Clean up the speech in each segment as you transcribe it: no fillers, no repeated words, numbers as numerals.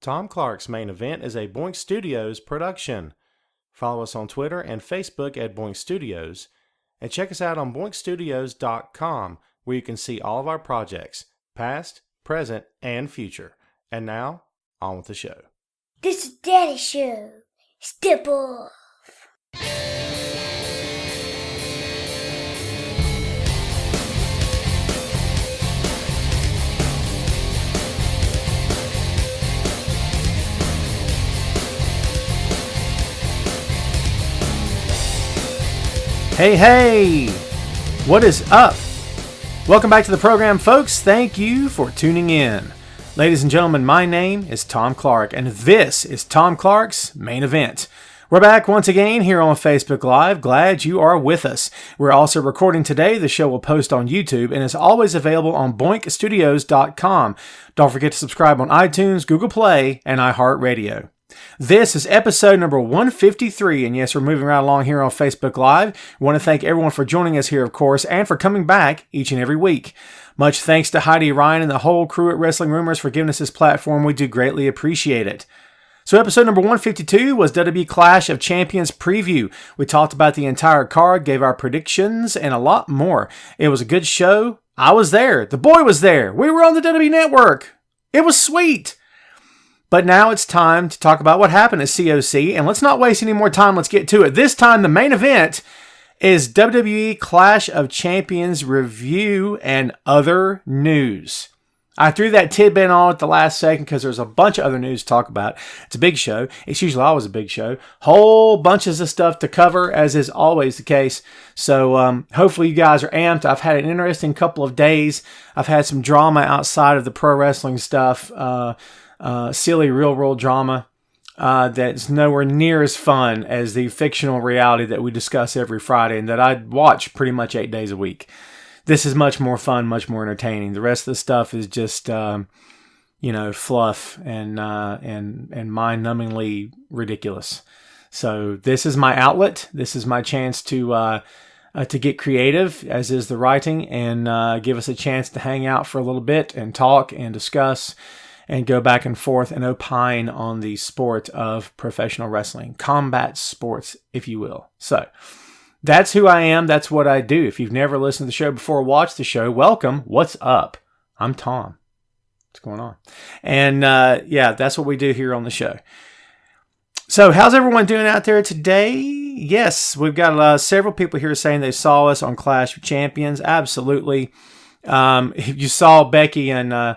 Tom Clark's Main Event is a Boink Studios production. Follow us on Twitter and Facebook at Boink Studios, and check us out on boinkstudios.com, where you can see all of our projects, past, present, and future. And now, on with the show. This is Daddy Show. Step off. Hey, what is up? Welcome back to the program, folks. Thank you for tuning in. Ladies and gentlemen, my name is Tom Clark, and this is Tom Clark's Main Event. We're back once again here on Facebook Live. Glad you are with us. We're also recording today. The show will post on YouTube and is always available on boinkstudios.com. Don't forget to subscribe on iTunes, Google Play, and iHeartRadio. This is episode number 153, and yes, we're moving right along here on Facebook Live. We want to thank everyone for joining us here, of course, and for coming back each and every week. Much thanks to Heidi Ryan and the whole crew at Wrestling Rumors for giving us this platform. We do greatly appreciate it. So episode number 152 was WWE Clash of Champions preview. We talked about the entire card, gave our predictions, and a lot more. It was a good show. I was there. The boy was there. We were on the WWE Network. It was sweet. But now it's time to talk about what happened at COC, and let's not waste any more time. Let's get to it. This time, the main event is WWE Clash of Champions review and other news. I threw that tidbit on at the last second because there's a bunch of other news to talk about. It's a big show. It's usually always a big show. Whole bunches of stuff to cover, as is always the case. So hopefully you guys are amped. I've had an interesting couple of days. I've had some drama outside of the pro wrestling stuff. Silly real-world drama that's nowhere near as fun as the fictional reality that we discuss every Friday and that I watch pretty much 8 days a week. This is much more fun, much more entertaining. The rest of the stuff is just, fluff and mind-numbingly ridiculous. So this is my outlet. This is my chance to get creative, as is the writing, and give us a chance to hang out for a little bit and talk and discuss and go back and forth and opine on the sport of professional wrestling. Combat sports, if you will. So, that's who I am. That's what I do. If you've never listened to the show before or watched the show, welcome. What's up? I'm Tom. What's going on? And, that's what we do here on the show. So, how's everyone doing out there today? Yes, we've got several people here saying they saw us on Clash of Champions. Absolutely. You saw Becky and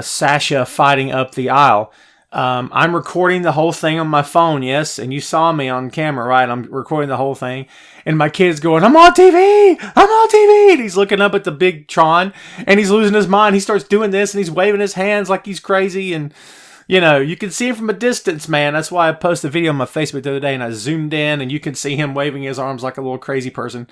Sasha fighting up the aisle. I'm recording the whole thing on my phone, yes, and you saw me on camera, right? I'm recording the whole thing, and my kid's going, I'm on TV! I'm on TV! And he's looking up at the big Tron, and he's losing his mind. He starts doing this, and he's waving his hands like he's crazy, and, you can see him from a distance, man. That's why I posted a video on my Facebook the other day, and I zoomed in, and you can see him waving his arms like a little crazy person.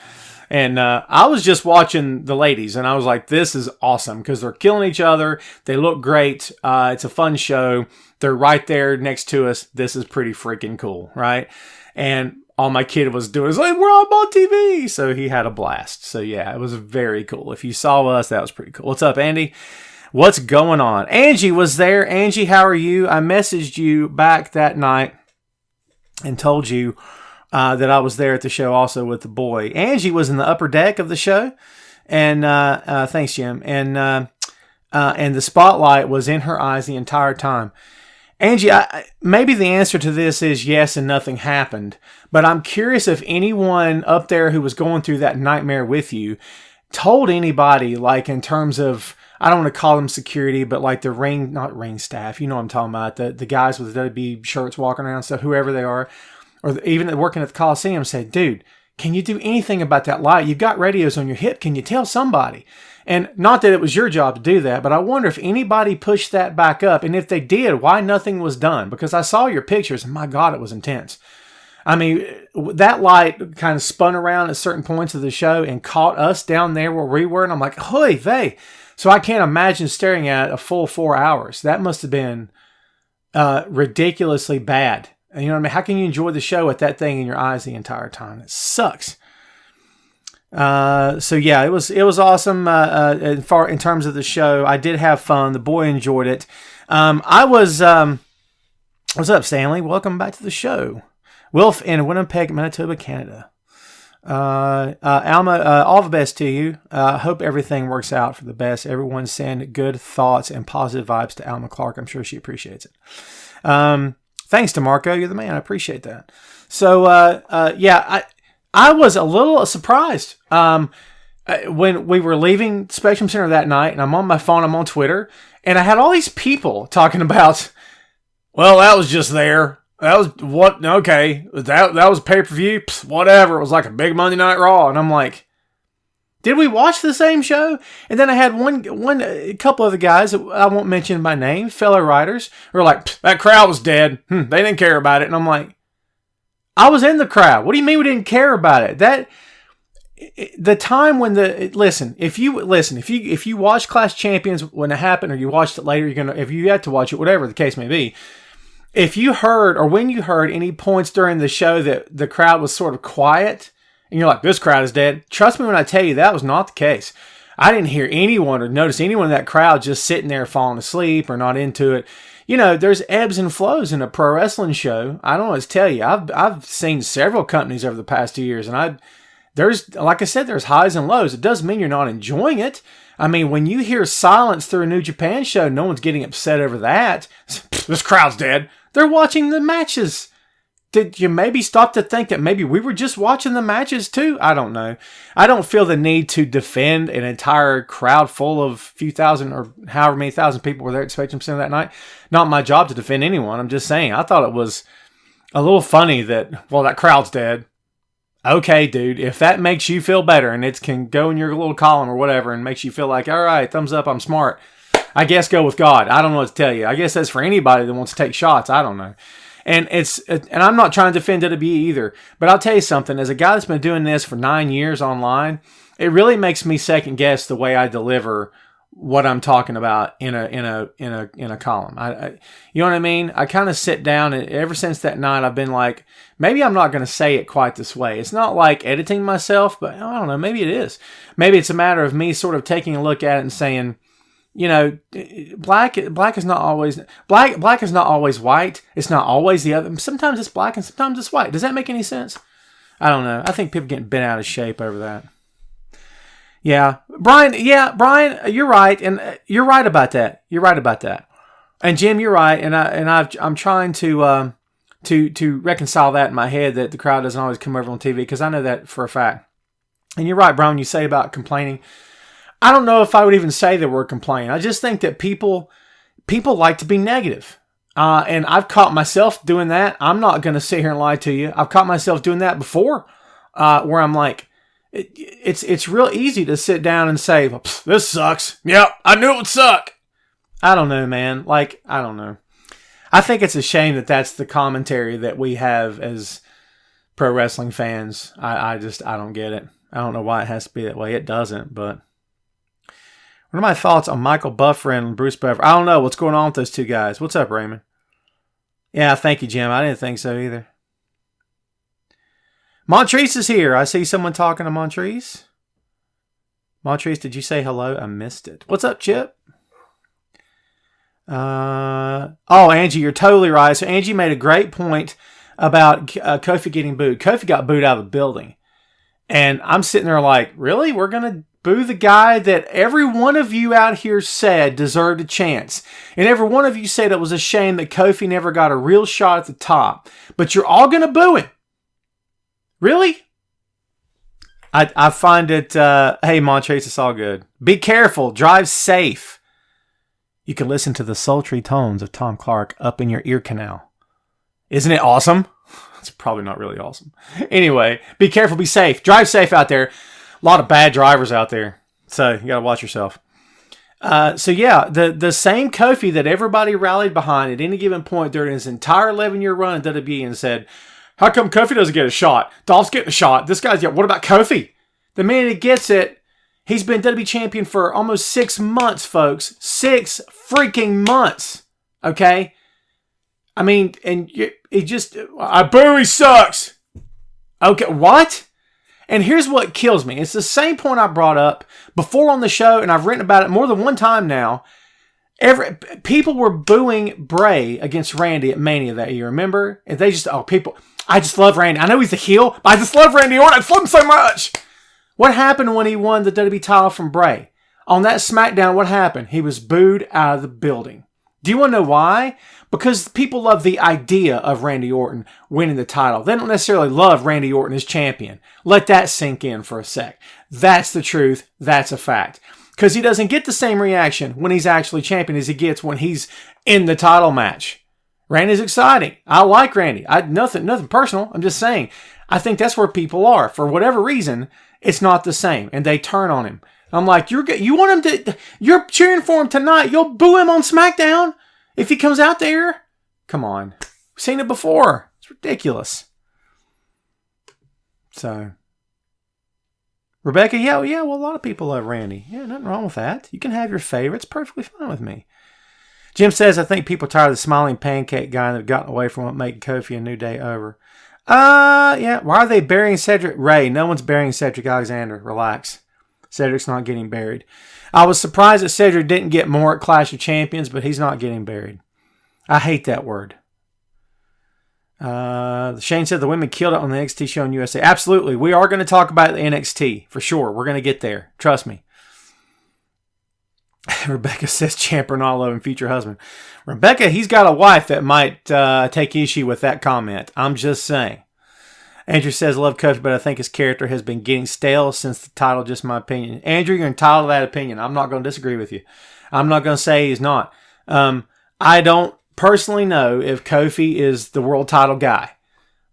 And I was just watching the ladies, and I was like, this is awesome, because they're killing each other. They look great. It's a fun show. They're right there next to us. This is pretty freaking cool, right? And all my kid was doing is like, we're on TV. So he had a blast. So yeah, it was very cool. If you saw us, that was pretty cool. What's up, Andy? What's going on? Angie was there. Angie, how are you? I messaged you back that night and told you that I was there at the show also with the boy. Angie was in the upper deck of the show. And thanks, Jim. And the spotlight was in her eyes the entire time. Angie, maybe the answer to this is yes and nothing happened. But I'm curious if anyone up there who was going through that nightmare with you told anybody, like in terms of, I don't want to call them security, but like the not ring staff, you know what I'm talking about, the guys with the WB shirts walking around, so whoever they are, or even working at the Coliseum, said, dude, can you do anything about that light? You've got radios on your hip. Can you tell somebody? And not that it was your job to do that, but I wonder if anybody pushed that back up. And if they did, why nothing was done? Because I saw your pictures, and my God, it was intense. I mean, that light kind of spun around at certain points of the show and caught us down there where we were. And I'm like, holy vey. So I can't imagine staring at it a full 4 hours. That must have been ridiculously bad. And you know what I mean? How can you enjoy the show with that thing in your eyes the entire time? It sucks. So yeah, it was awesome. In terms of the show, I did have fun. The boy enjoyed it. I was, what's up, Stanley? Welcome back to the show. Wilf in Winnipeg, Manitoba, Canada. Alma, all the best to you. Hope everything works out for the best. Everyone send good thoughts and positive vibes to Alma Clark. I'm sure she appreciates it. Thanks to Marco. You're the man. I appreciate that. So, I was a little surprised. When we were leaving Spectrum Center that night, and I'm on my phone, I'm on Twitter, and I had all these people talking about, well, that was just there. That was what? Okay, that was pay-per-view. Whatever. It was like a big Monday Night Raw, and I'm like, did we watch the same show? And then I had a couple of the guys that I won't mention by name, fellow writers, who were like, that crowd was dead. They didn't care about it, and I'm like, I was in the crowd. What do you mean we didn't care about it? The time when if you watch Clash of Champions when it happened, or you watched it later, if you had to watch it, whatever the case may be. If you heard, or when you heard any points during the show that the crowd was sort of quiet, and you're like, this crowd is dead, trust me when I tell you that was not the case. I didn't hear anyone or notice anyone in that crowd just sitting there falling asleep or not into it. There's ebbs and flows in a pro wrestling show. I don't know what to tell you. I've seen several companies over the past 2 years, and there's, like I said, there's highs and lows. It doesn't mean you're not enjoying it. I mean, when you hear silence through a New Japan show, no one's getting upset over that. This crowd's dead. They're watching the matches. Did you maybe stop to think that maybe we were just watching the matches too? I don't know. I don't feel the need to defend an entire crowd full of few thousand or however many thousand people were there at Spectrum Center that night. Not my job to defend anyone. I'm just saying, I thought it was a little funny that, well, that crowd's dead. Okay, dude, if that makes you feel better and it can go in your little column or whatever and makes you feel like, all right, thumbs up, I'm smart, I guess go with God. I don't know what to tell you. I guess that's for anybody that wants to take shots. I don't know. And I'm not trying to defend WWE either, but I'll tell you something. As a guy that's been doing this for 9 years online, it really makes me second guess the way I deliver what I'm talking about in a column. You know what I mean? I kind of sit down, and ever since that night, I've been like, maybe I'm not going to say it quite this way. It's not like editing myself, but I don't know. Maybe it is. Maybe it's a matter of me sort of taking a look at it and saying, black is not always black is not always white. It's not always the other. Sometimes it's black and sometimes it's white. Does that make any sense? I don't know. I think people getting bent out of shape over that. Yeah, Brian, you're right, and you're right about that. And Jim, you're right, and I'm trying to reconcile that in my head, that the crowd doesn't always come over on TV, because I know that for a fact. And you're right, Brian, when you say about complaining. I don't know if I would even say the word complain. I just think that people like to be negative. And I've caught myself doing that. I'm not going to sit here and lie to you. I've caught myself doing that before, where I'm like, it's real easy to sit down and say, well, this sucks. Yep, I knew it would suck. I don't know, man. Like, I don't know. I think it's a shame that that's the commentary that we have as pro wrestling fans. I don't get it. I don't know why it has to be that way. It doesn't, but... What are my thoughts on Michael Buffer and Bruce Buffer? I don't know what's going on with those two guys. What's up, Raymond? Yeah, thank you, Jim. I didn't think so either. Montrese is here. I see someone talking to Montrese. Montrese, did you say hello? I missed it. What's up, Chip? Angie, you're totally right. So Angie made a great point about Kofi getting booed. Kofi got booed out of the building. And I'm sitting there like, really? We're going to boo the guy that every one of you out here said deserved a chance. And every one of you said it was a shame that Kofi never got a real shot at the top. But you're all going to boo him. Really? I find it, hey, Montrese, it's all good. Be careful. Drive safe. You can listen to the sultry tones of Tom Clark up in your ear canal. Isn't it awesome? It's probably not really awesome. Anyway, be careful. Be safe. Drive safe out there. A lot of bad drivers out there, so you got to watch yourself. The same Kofi that everybody rallied behind at any given point during his entire 11-year run in WWE and said, how come Kofi doesn't get a shot? Dolph's getting a shot. This guy's what about Kofi? The minute he gets it, he's been WWE champion for almost 6 months, folks. 6 freaking months. Okay? I mean, and I boo, he sucks. Okay, what? And here's what kills me. It's the same point I brought up before on the show, and I've written about it more than one time now. People were booing Bray against Randy at Mania that year. Remember? And they just, I just love Randy. I know he's a heel, but I just love Randy Orton. I just love him so much. What happened when he won the WWE title from Bray? On that SmackDown, what happened? He was booed out of the building. Do you want to know why? Because people love the idea of Randy Orton winning the title. They don't necessarily love Randy Orton as champion. Let that sink in for a sec. That's the truth. That's a fact. Because he doesn't get the same reaction when he's actually champion as he gets when he's in the title match. Randy's exciting. I like Randy. Nothing personal. I'm just saying. I think that's where people are. For whatever reason, it's not the same. And they turn on him. I'm like, you want him to, you're cheering for him tonight. You'll boo him on SmackDown if he comes out there. Come on. We've seen it before. It's ridiculous. So, Rebecca, yeah, well, a lot of people love Randy. Yeah, nothing wrong with that. You can have your favorites. Perfectly fine with me. Jim says, I think people are tired of the smiling pancake guy that have gotten away from what made Kofi a New Day over. Yeah. Why are they burying Cedric? Ray, no one's burying Cedric Alexander. Relax. Cedric's not getting buried. I was surprised that Cedric didn't get more at Clash of Champions, but he's not getting buried. I hate that word. Shane said the women killed it on the NXT show in USA. Absolutely. We are going to talk about the NXT for sure. We're going to get there. Trust me. Rebecca says Ciampa not loving future husband. Rebecca, he's got a wife that might take issue with that comment. I'm just saying. Andrew says, love Kofi, but I think his character has been getting stale since the title, just my opinion. Andrew, you're entitled to that opinion. I'm not going to disagree with you. I'm not going to say he's not. I don't personally know if Kofi is the world title guy.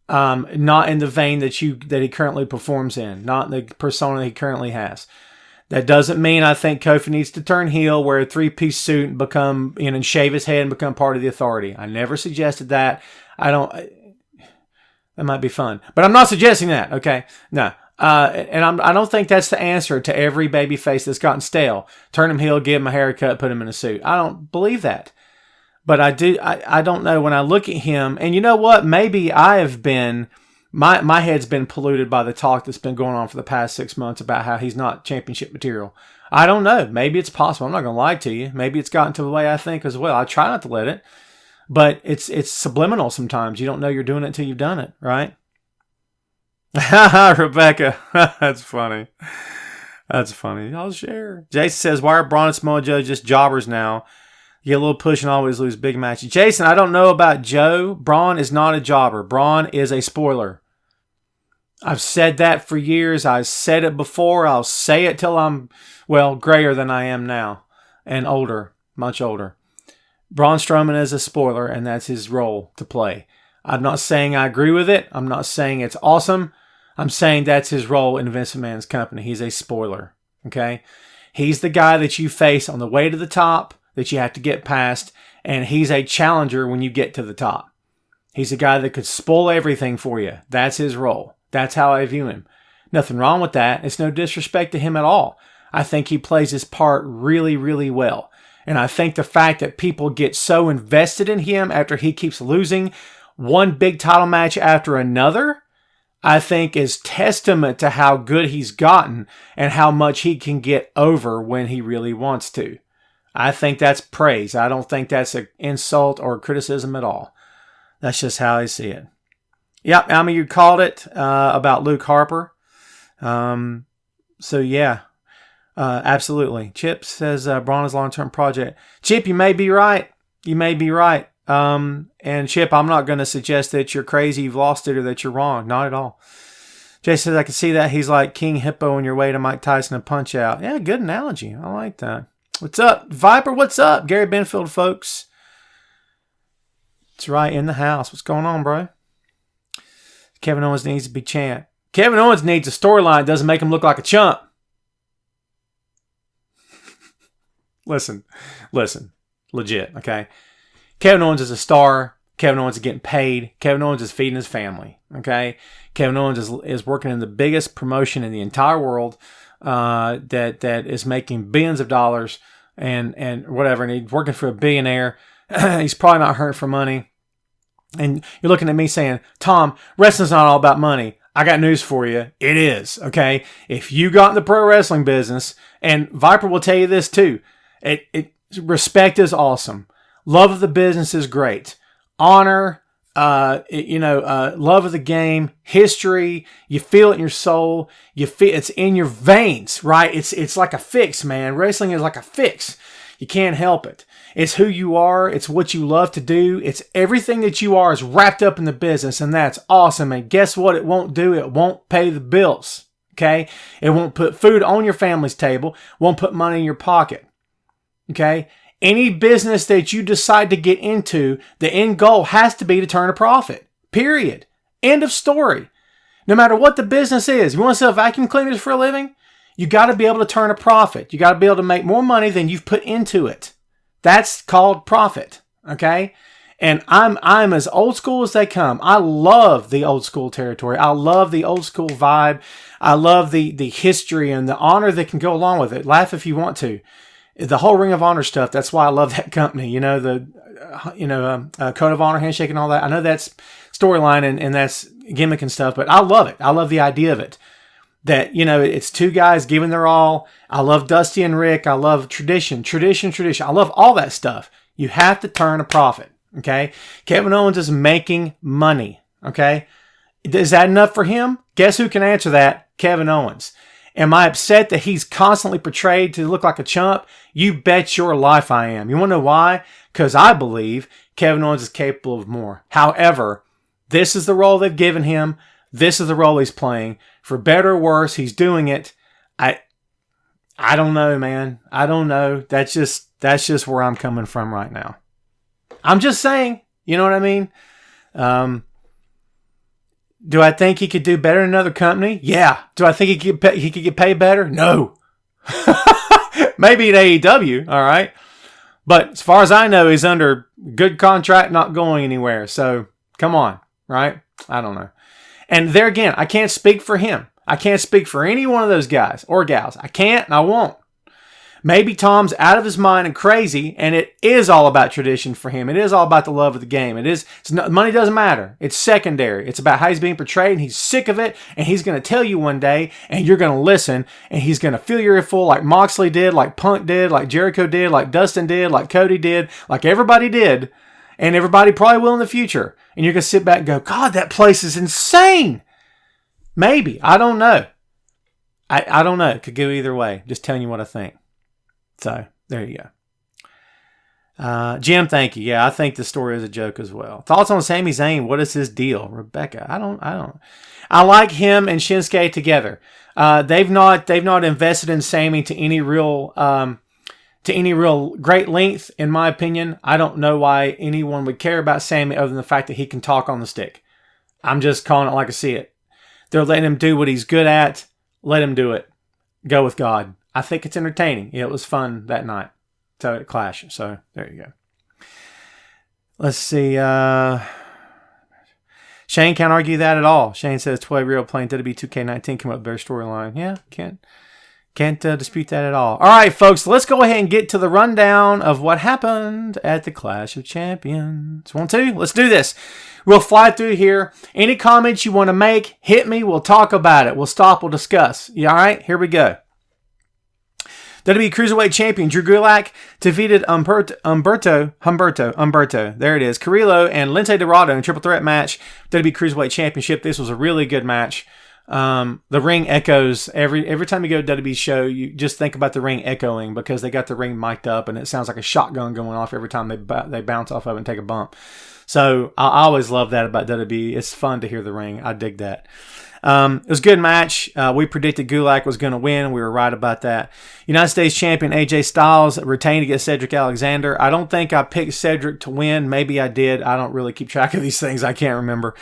Not in the vein that he currently performs in. Not in the persona he currently has. That doesn't mean I think Kofi needs to turn heel, wear a three-piece suit, and become, and shave his head and become part of the Authority. I never suggested that. That might be fun. But I'm not suggesting that, okay? No. I don't think that's the answer to every babyface that's gotten stale. Turn him heel, give him a haircut, put him in a suit. I don't believe that. But I don't know. When I look at him, and you know what? Maybe I have been, my head's been polluted by the talk that's been going on for the past 6 months about how he's not championship material. I don't know. Maybe it's possible. I'm not going to lie to you. Maybe it's gotten to the way I think as well. I try not to let it. But it's subliminal sometimes. You don't know you're doing it until you've done it, right? Rebecca. That's funny. That's funny. I'll share. Jason says, why are Braun and Samoa Joe just jobbers now? You get a little push and always lose big matches. Jason, I don't know about Joe. Braun is not a jobber. Braun is a spoiler. I've said that for years. I've said it before. I'll say it till I'm, grayer than I am now. And older. Much older. Braun Strowman is a spoiler, and that's his role to play. I'm not saying I agree with it. I'm not saying it's awesome. I'm saying that's his role in Vince McMahon's company. He's a spoiler, okay? He's the guy that you face on the way to the top that you have to get past, and he's a challenger when you get to the top. He's a guy that could spoil everything for you. That's his role. That's how I view him. Nothing wrong with that. It's no disrespect to him at all. I think he plays his part really, really well. And I think the fact that people get so invested in him after he keeps losing one big title match after another, I think is testament to how good he's gotten and how much he can get over when he really wants to. I think that's praise. I don't think that's an insult or criticism at all. That's just how I see it. Yep, I mean, you called it about Luke Harper. So, yeah. Absolutely. Chip says Braun is a long-term project. Chip, you may be right. You may be right. And Chip, I'm not going to suggest that you're crazy, you've lost it, or that you're wrong. Not at all. Jay says, I can see that. He's like King Hippo on your way to Mike Tyson and Punch Out. Yeah, good analogy. I like that. What's up? Viper, what's up? Gary Benfield, folks. That's right, in the house. What's going on, bro? Kevin Owens needs to be champ. Kevin Owens needs a storyline that doesn't make him look like a chump. Listen, legit, okay? Kevin Owens is a star. Kevin Owens is getting paid. Kevin Owens is feeding his family, okay? Kevin Owens is working in the biggest promotion in the entire world that is making billions of dollars and whatever, and he's working for a billionaire. He's probably not hurting for money. And you're looking at me saying, Tom, wrestling's not all about money. I got news for you. It is, okay? If you got in the pro wrestling business, and Viper will tell you this too, respect is awesome. Love of the business is great. Honor, love of the game, history, you feel it in your soul. You feel it's in your veins, right? It's like a fix, man. Wrestling is like a fix. You can't help it. It's who you are. It's what you love to do. It's everything that you are is wrapped up in the business, and that's awesome. And guess what? It won't do. It won't pay the bills. Okay? It won't put food on your family's table. Won't put money in your pocket. Okay? Any business that you decide to get into, the end goal has to be to turn a profit. Period. End of story. No matter what the business is. You want to sell vacuum cleaners for a living? You got to be able to turn a profit. You got to be able to make more money than you've put into it. That's called profit. Okay? And I'm as old school as they come. I love the old school territory. I love the old school vibe. I love the history and the honor that can go along with it. Laugh if you want to. The whole Ring of Honor stuff, that's why I love that company. The Code of Honor, handshake and all that. I know that's storyline and that's gimmick and stuff, but I love it. I love the idea of it. That, it's two guys giving their all. I love Dusty and Rick. I love tradition. I love all that stuff. You have to turn a profit, okay? Kevin Owens is making money, okay? Is that enough for him? Guess who can answer that? Kevin Owens. Am I upset that he's constantly portrayed to look like a chump? You bet your life I am. You want to know why? Because I believe Kevin Owens is capable of more. However, this is the role they've given him. This is the role he's playing. For better or worse, he's doing it. I don't know, man. I don't know. That's just where I'm coming from right now. I'm just saying. You know what I mean? Do I think he could do better in another company? Yeah. Do I think he could get paid better? No. Maybe at AEW, all right. But as far as I know, he's under good contract, not going anywhere. So come on, right? I don't know. And there again, I can't speak for him. I can't speak for any one of those guys or gals. I can't and I won't. Maybe Tom's out of his mind and crazy, and it is all about tradition for him. It is all about the love of the game. Money doesn't matter. It's secondary. It's about how he's being portrayed, and he's sick of it, and he's going to tell you one day, and you're going to listen, and he's going to fill your ear full like Moxley did, like Punk did, like Jericho did, like Dustin did, like Cody did, like everybody did, and everybody probably will in the future. And you're going to sit back and go, God, that place is insane. Maybe. I don't know. I don't know. It could go either way. Just telling you what I think. So, there you go. Jim, thank you. Yeah, I think the story is a joke as well. Thoughts on Sami Zayn? What is his deal? Rebecca, I don't. I like him and Shinsuke together. They've not invested in Sami to any real great length, in my opinion. I don't know why anyone would care about Sami other than the fact that he can talk on the stick. I'm just calling it like I see it. They're letting him do what he's good at. Let him do it. Go with God. I think it's entertaining. It was fun that night. So at Clash. So there you go. Let's see. Shane can't argue that at all. Shane says 12-year-old playing WWE 2K19 came up with their storyline. Yeah, can't dispute that at all. All right, folks, let's go ahead and get to the rundown of what happened at the Clash of Champions. 1, 2, let's do this. We'll fly through here. Any comments you want to make, hit me. We'll talk about it. We'll stop. We'll discuss. You all right? Here we go. WWE Cruiserweight Champion Drew Gulak defeated Humberto. There it is. Carrillo and Lince Dorado in a triple threat match. WWE Cruiserweight Championship. This was a really good match. The ring echoes every time you go to WWE's show. You just think about the ring echoing because they got the ring mic'd up and it sounds like a shotgun going off every time they bounce off of it and take a bump. So I always love that about WWE. It's fun to hear the ring. I dig that. It was a good match. We predicted Gulak was going to win, and we were right about that. United States Champion AJ Styles retained against Cedric Alexander. I don't think I picked Cedric to win. Maybe I did. I don't really keep track of these things. I can't remember.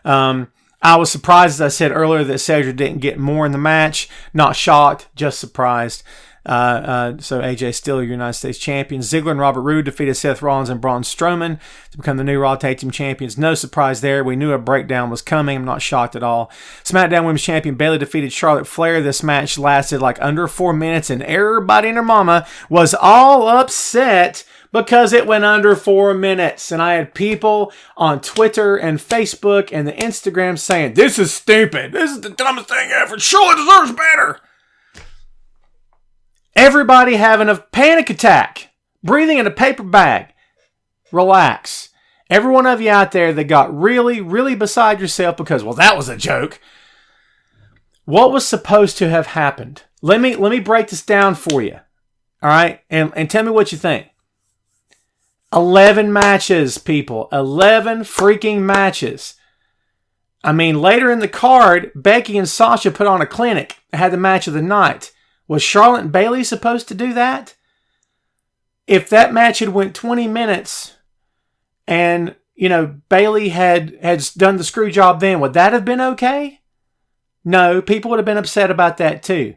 I was surprised, as I said earlier, that Cedric didn't get more in the match. Not shocked, just surprised. So AJ still your United States champion. Ziggler and Robert Roode defeated Seth Rollins and Braun Strowman to become the new Raw Tag Team champions. No surprise there. We knew a breakdown was coming. I'm not shocked at all. SmackDown Women's Champion Bayley defeated Charlotte Flair. This match lasted like under 4 minutes, and everybody and their mama was all upset because it went under 4 minutes. And I had people on Twitter and Facebook and the Instagram saying, this is stupid. This is the dumbest thing ever. Charlotte deserves better. Everybody having a panic attack Breathing in a paper bag. Relax. Every one of you out there that got really, really beside yourself because, well, that was a joke. What was supposed to have happened? Let me break this down for you. All right? And tell me what you think. 11 matches, people. 11 freaking matches. I mean, later in the card, Becky and Sasha put on a clinic. Had the match of the night. Was Charlotte and Bayley supposed to do that? If that match had went 20 minutes and, Bayley had done the screw job then, would that have been okay? No, people would have been upset about that too.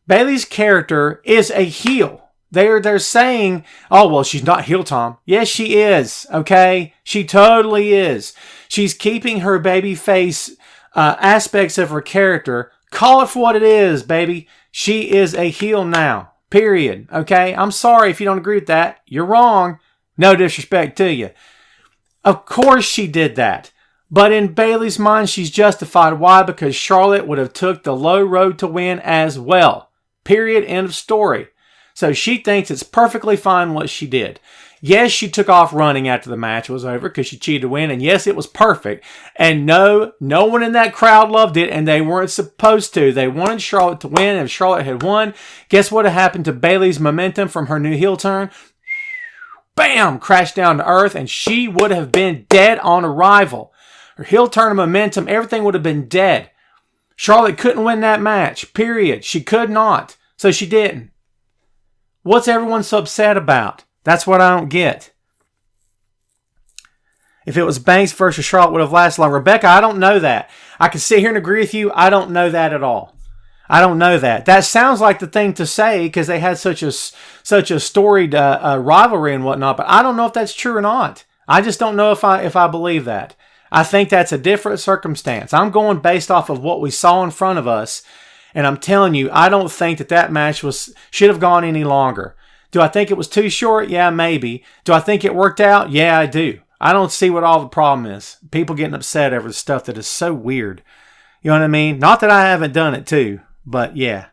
Bayley's character is a heel. They're saying, oh, well, she's not heel, Tom. Yes, she is, okay? She totally is. She's keeping her babyface aspects of her character. Call it for what it is, baby. She is a heel now, period, okay? I'm sorry if you don't agree with that. You're wrong. No disrespect to you. Of course she did that. But in Bayley's mind, she's justified. Why? Because Charlotte would have took the low road to win as well. Period. End of story. So she thinks it's perfectly fine what she did. Yes, she took off running after the match was over because she cheated to win. And yes, it was perfect. And no one in that crowd loved it. And they weren't supposed to. They wanted Charlotte to win. If Charlotte had won, guess what had happened to Bayley's momentum from her new heel turn? Bam! Crashed down to earth. And she would have been dead on arrival. Her heel turn of momentum, everything would have been dead. Charlotte couldn't win that match. Period. She could not. So she didn't. What's everyone so upset about? That's what I don't get. If it was Banks versus Charlotte, would have lasted longer. Rebecca, I don't know that. I can sit here and agree with you. I don't know that at all. I don't know that. That sounds like the thing to say because they had such a storied rivalry and whatnot. But I don't know if that's true or not. I just don't know if I believe that. I think that's a different circumstance. I'm going based off of what we saw in front of us. And I'm telling you, I don't think that match should have gone any longer. Do I think it was too short? Yeah, maybe. Do I think it worked out? Yeah, I do. I don't see what all the problem is. People getting upset over the stuff that is so weird. You know what I mean? Not that I haven't done it too, but yeah.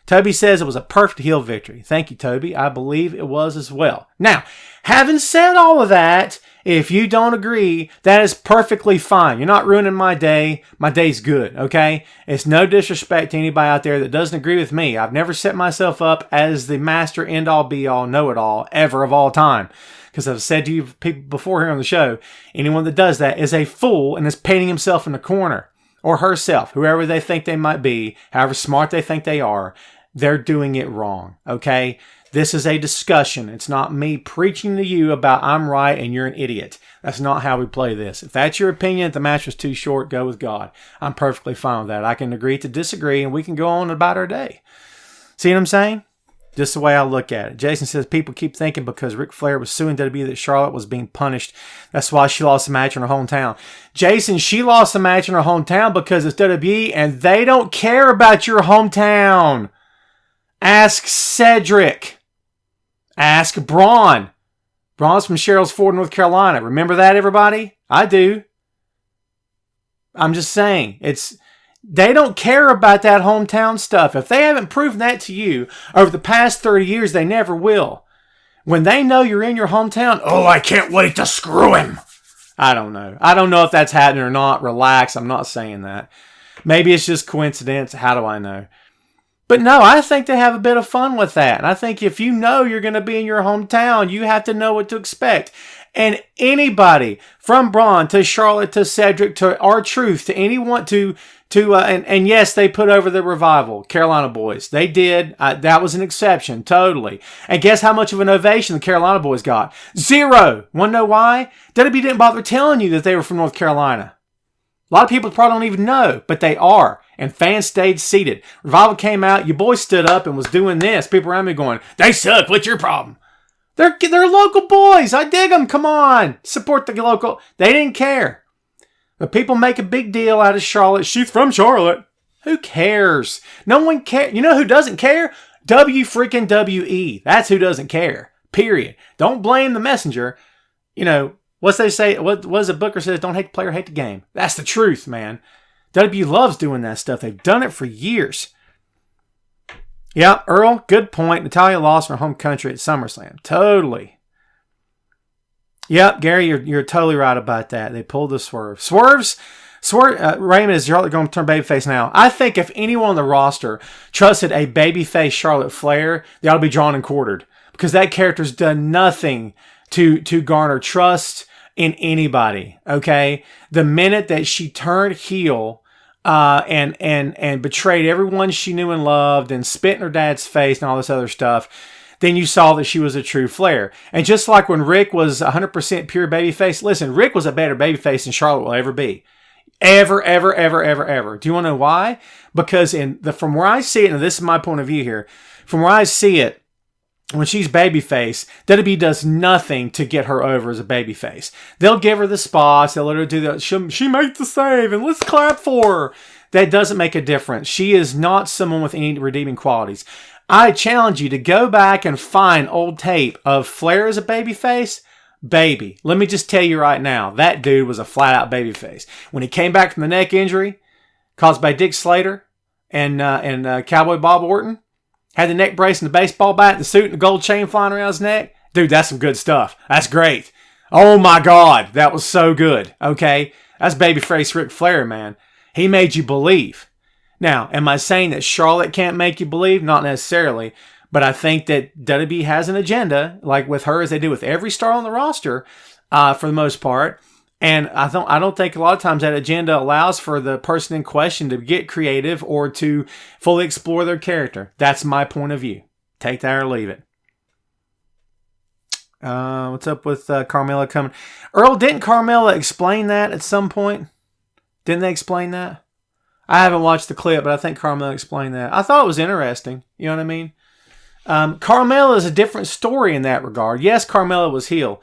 Toby says it was a perfect heel victory. Thank you, Toby. I believe it was as well. Now, having said all of that, if you don't agree, that is perfectly fine. You're not ruining my day. My day's good, okay? It's no disrespect to anybody out there that doesn't agree with me. I've never set myself up as the master, end-all, be-all, know-it-all, ever of all time. Because I've said to you people before here on the show, anyone that does that is a fool and is painting himself in the corner. Or herself, whoever they think they might be, however smart they think they are, they're doing it wrong, okay? This is a discussion. It's not me preaching to you about I'm right and you're an idiot. That's not how we play this. If that's your opinion, the match was too short, go with God. I'm perfectly fine with that. I can agree to disagree and we can go on about our day. See what I'm saying? Just the way I look at it. Jason says people keep thinking because Ric Flair was suing WWE that Charlotte was being punished. That's why she lost the match in her hometown. Jason, she lost the match in her hometown because it's WWE and they don't care about your hometown. Ask Cedric. Ask Braun. Braun's from Sherrills Ford, North Carolina. Remember that, everybody? I do. I'm just saying. They don't care about that hometown stuff. If they haven't proven that to you over the past 30 years, they never will. When they know you're in your hometown, oh, I can't wait to screw him. I don't know. I don't know if that's happening or not. Relax. I'm not saying that. Maybe it's just coincidence. How do I know? But no, I think they have a bit of fun with that. And I think if you know you're going to be in your hometown, you have to know what to expect. And anybody from Braun to Charlotte to Cedric to R-Truth to anyone and yes, they put over the Revival, Carolina Boys. They did. That was an exception, totally. And guess how much of an ovation the Carolina Boys got? 0. Want to know why? WWE didn't bother telling you that they were from North Carolina. A lot of people probably don't even know, but they are. And fans stayed seated. Revival came out, your boy stood up and was doing this. People around me going, they suck, what's your problem? They're local boys, I dig them, come on. Support the local. They didn't care. But people make a big deal out of Charlotte. She's from Charlotte. Who cares? No one cares. You know who doesn't care? W-freaking-W-E. That's who doesn't care. Period. Don't blame the messenger. You know, what's they say? What does a Booker says? Don't hate the player, hate the game. That's the truth, man. WWE loves doing that stuff. They've done it for years. Yeah, Earl, good point. Natalya lost in her home country at SummerSlam. Totally. Yep, Gary, you're totally right about that. They pulled the swerve. Raymond, is Charlotte going to turn babyface now? I think if anyone on the roster trusted a babyface Charlotte Flair, they ought to be drawn and quartered. Because that character's done nothing to garner trust in anybody, okay? The minute that she turned heel and betrayed everyone she knew and loved and spit in her dad's face and all this other stuff, then you saw that she was a true Flair. And just like when Rick was 100% pure babyface, listen, Rick was a better babyface than Charlotte will ever be. Ever. Do you want to know why? Because from where I see it, and this is my point of view here, from where I see it, when she's babyface, WWE does nothing to get her over as a babyface. They'll give her the spots, they'll let her do that. She made the save, and let's clap for her. That doesn't make a difference. She is not someone with any redeeming qualities. I challenge you to go back and find old tape of Flair as a babyface. Baby, let me just tell you right now, that dude was a flat-out babyface. When he came back from the neck injury caused by Dick Slater and Cowboy Bob Orton, had the neck brace and the baseball bat, the suit and the gold chain flying around his neck. Dude, that's some good stuff. That's great. Oh my God, that was so good. Okay, that's babyface Ric Flair, man. He made you believe. Now, am I saying that Charlotte can't make you believe? Not necessarily. But I think that WWE has an agenda, like with her, as they do with every star on the roster, for the most part. And I don't think a lot of times that agenda allows for the person in question to get creative or to fully explore their character. That's my point of view. Take that or leave it. What's up with Carmella coming? Earl, didn't Carmella explain that at some point? Didn't they explain that? I haven't watched the clip, but I think Carmella explained that. I thought it was interesting. You know what I mean? Carmella is a different story in that regard. Yes, Carmella was heel,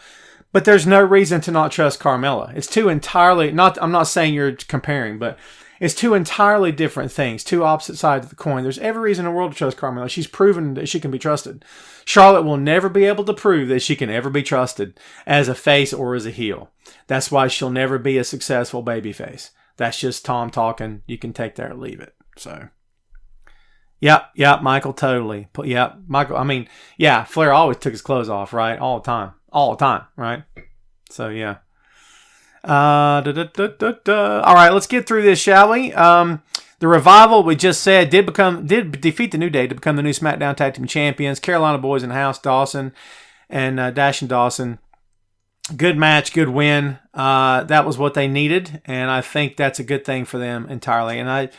but there's no reason to not trust Carmella. It's two entirely, I'm not saying you're comparing, but it's two entirely different things, two opposite sides of the coin. There's every reason in the world to trust Carmella. She's proven that she can be trusted. Charlotte will never be able to prove that she can ever be trusted as a face or as a heel. That's why she'll never be a successful babyface. That's just Tom talking. You can take that or leave it. So, yep, Michael, totally. Yep, Michael, I mean, yeah, Flair always took his clothes off, right? All the time, right? So, yeah. All right, let's get through this, shall we? The Revival, we just said, did defeat the New Day to become the new SmackDown Tag Team Champions. Carolina Boys in the house, Dawson and Dash and Dawson. Good match, good win. That was what they needed, and I think that's a good thing for them entirely. And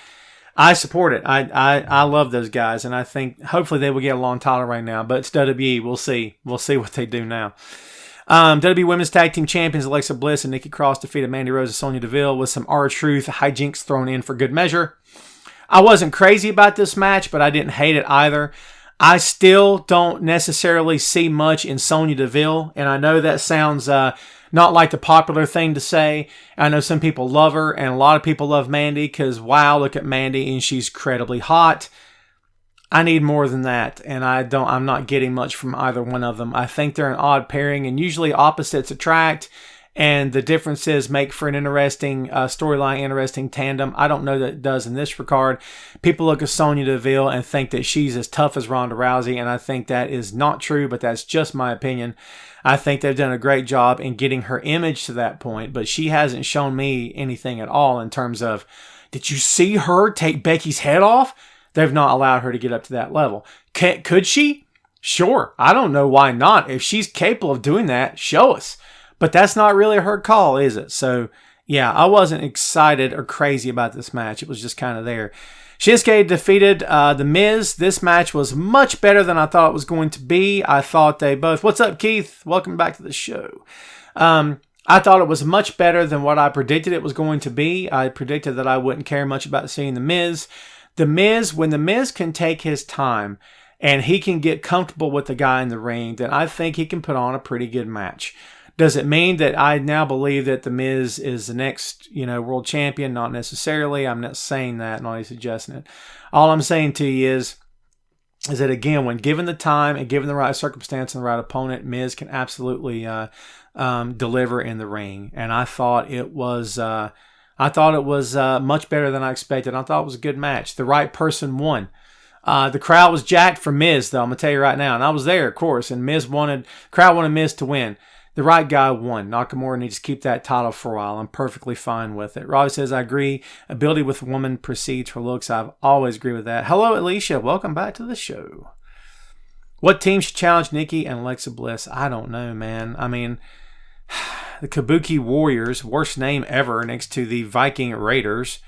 I support it. I love those guys, and I think hopefully they will get a long title right now. But it's WWE. We'll see. We'll see what they do now. WWE Women's Tag Team Champions Alexa Bliss and Nikki Cross defeated Mandy Rose and Sonya Deville with some R-Truth hijinks thrown in for good measure. I wasn't crazy about this match, but I didn't hate it either. I still don't necessarily see much in Sonya Deville, and I know that sounds not like the popular thing to say. I know some people love her, and a lot of people love Mandy because, wow, look at Mandy, and she's incredibly hot. I need more than that, and I'm not getting much from either one of them. I think they're an odd pairing, and usually opposites attract, and the differences make for an interesting storyline, interesting tandem. I don't know that it does in this regard. People look at Sonya Deville and think that she's as tough as Ronda Rousey, and I think that is not true, but that's just my opinion. I think they've done a great job in getting her image to that point, but she hasn't shown me anything at all in terms of, did you see her take Becky's head off? They've not allowed her to get up to that level. Could she? Sure. I don't know why not. If she's capable of doing that, show us. But that's not really her call, is it? So, yeah, I wasn't excited or crazy about this match. It was just kind of there. Shinsuke defeated The Miz. This match was much better than I thought it was going to be. I thought they both... What's up, Keith? Welcome back to the show. I thought it was much better than what I predicted it was going to be. I predicted that I wouldn't care much about seeing The Miz. The Miz, when The Miz can take his time and he can get comfortable with the guy in the ring, then I think he can put on a pretty good match. Does it mean that I now believe that The Miz is the next, world champion? Not necessarily. I'm not saying that. I'm not even suggesting it. All I'm saying to you is that, again, when given the time and given the right circumstance and the right opponent, Miz can absolutely deliver in the ring. And I thought it was... much better than I expected. I thought it was a good match. The right person won. The crowd was jacked for Miz, though, I'm going to tell you right now. And I was there, of course, and crowd wanted Miz to win. The right guy won. Nakamura needs to keep that title for a while. I'm perfectly fine with it. Robbie says, I agree. Ability with woman precedes her looks. I've always agreed with that. Hello, Alicia. Welcome back to the show. What team should challenge Nikki and Alexa Bliss? I don't know, man. I mean, the Kabuki Warriors, worst name ever next to the Viking Raiders.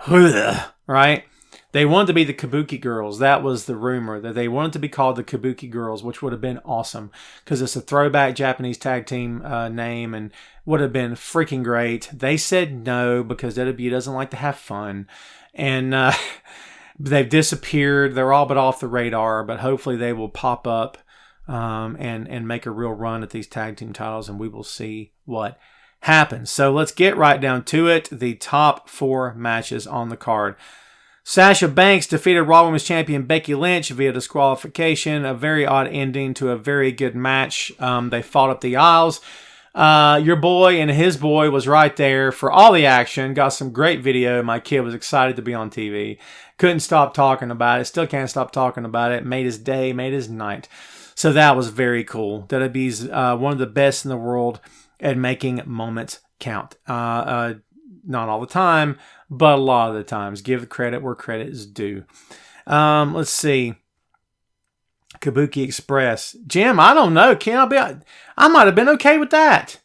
Right? They wanted to be the Kabuki Girls. That was the rumor, that they wanted to be called the Kabuki Girls, which would have been awesome because it's a throwback Japanese tag team name and would have been freaking great. They said no because WWE doesn't like to have fun. And they've disappeared. They're all but off the radar, but hopefully they will pop up and make a real run at these tag team titles, and we will see what happens. So let's get right down to it. The top 4 matches on the card. Sasha Banks defeated Raw Women's Champion Becky Lynch via disqualification. A very odd ending to a very good match. They fought up the aisles. Your boy and his boy was right there for all the action. Got some great video. My kid was excited to be on TV. Couldn't stop talking about it. Still can't stop talking about it. Made his day, made his night. So that was very cool. WWE's one of the best in the world at making moments count. Not all the time, but a lot of the times. Give the credit where credit is due. Let's see. Kabuki Express. Jim, I don't know. I might have been okay with that.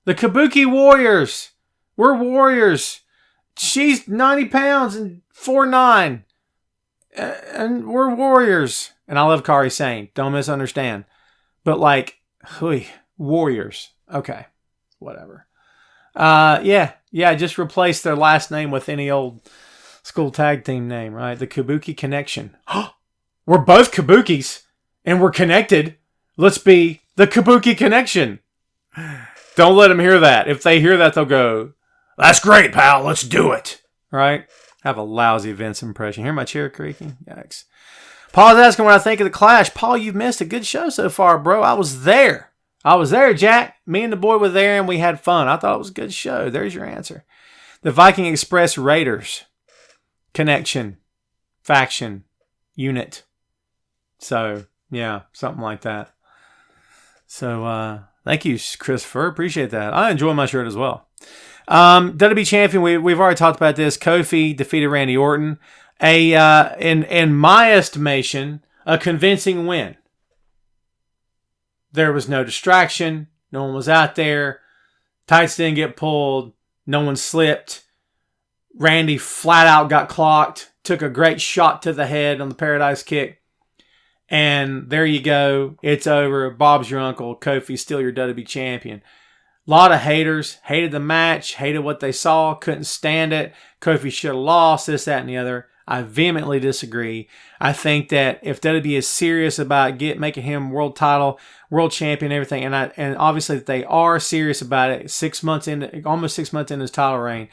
The Kabuki Warriors. We're warriors. She's 90 pounds and 4'9". And we're warriors. And I love Kari Sane. Don't misunderstand. But warriors. Okay. Whatever. Yeah, just replace their last name with any old school tag team name, right? The Kabuki Connection. We're both Kabukis, and we're connected. Let's be the Kabuki Connection. Don't let them hear that. If they hear that, they'll go, that's great, pal. Let's do it. Right? Have a lousy Vince impression. Hear my chair creaking? Yikes. Paul's asking what I think of the Clash. Paul, you've missed a good show so far, bro. I was there, Jack. Me and the boy were there, and we had fun. I thought it was a good show. There's your answer. The Viking Express Raiders. Connection. Faction. Unit. So, yeah, something like that. So, thank you, Christopher. Appreciate that. I enjoy my shirt as well. WWE Champion, we've already talked about this. Kofi defeated Randy Orton. In my estimation, a convincing win. There was no distraction. No one was out there. Tights didn't get pulled. No one slipped. Randy flat out got clocked. Took a great shot to the head on the Paradise Kick. And there you go. It's over. Bob's your uncle. Kofi's still your WWE Champion. A lot of haters. Hated the match. Hated what they saw. Couldn't stand it. Kofi should have lost. This, that, and the other. I vehemently disagree. I think that if WWE is serious about making him world champion, everything, and obviously that they are serious about it, almost 6 months into his title reign,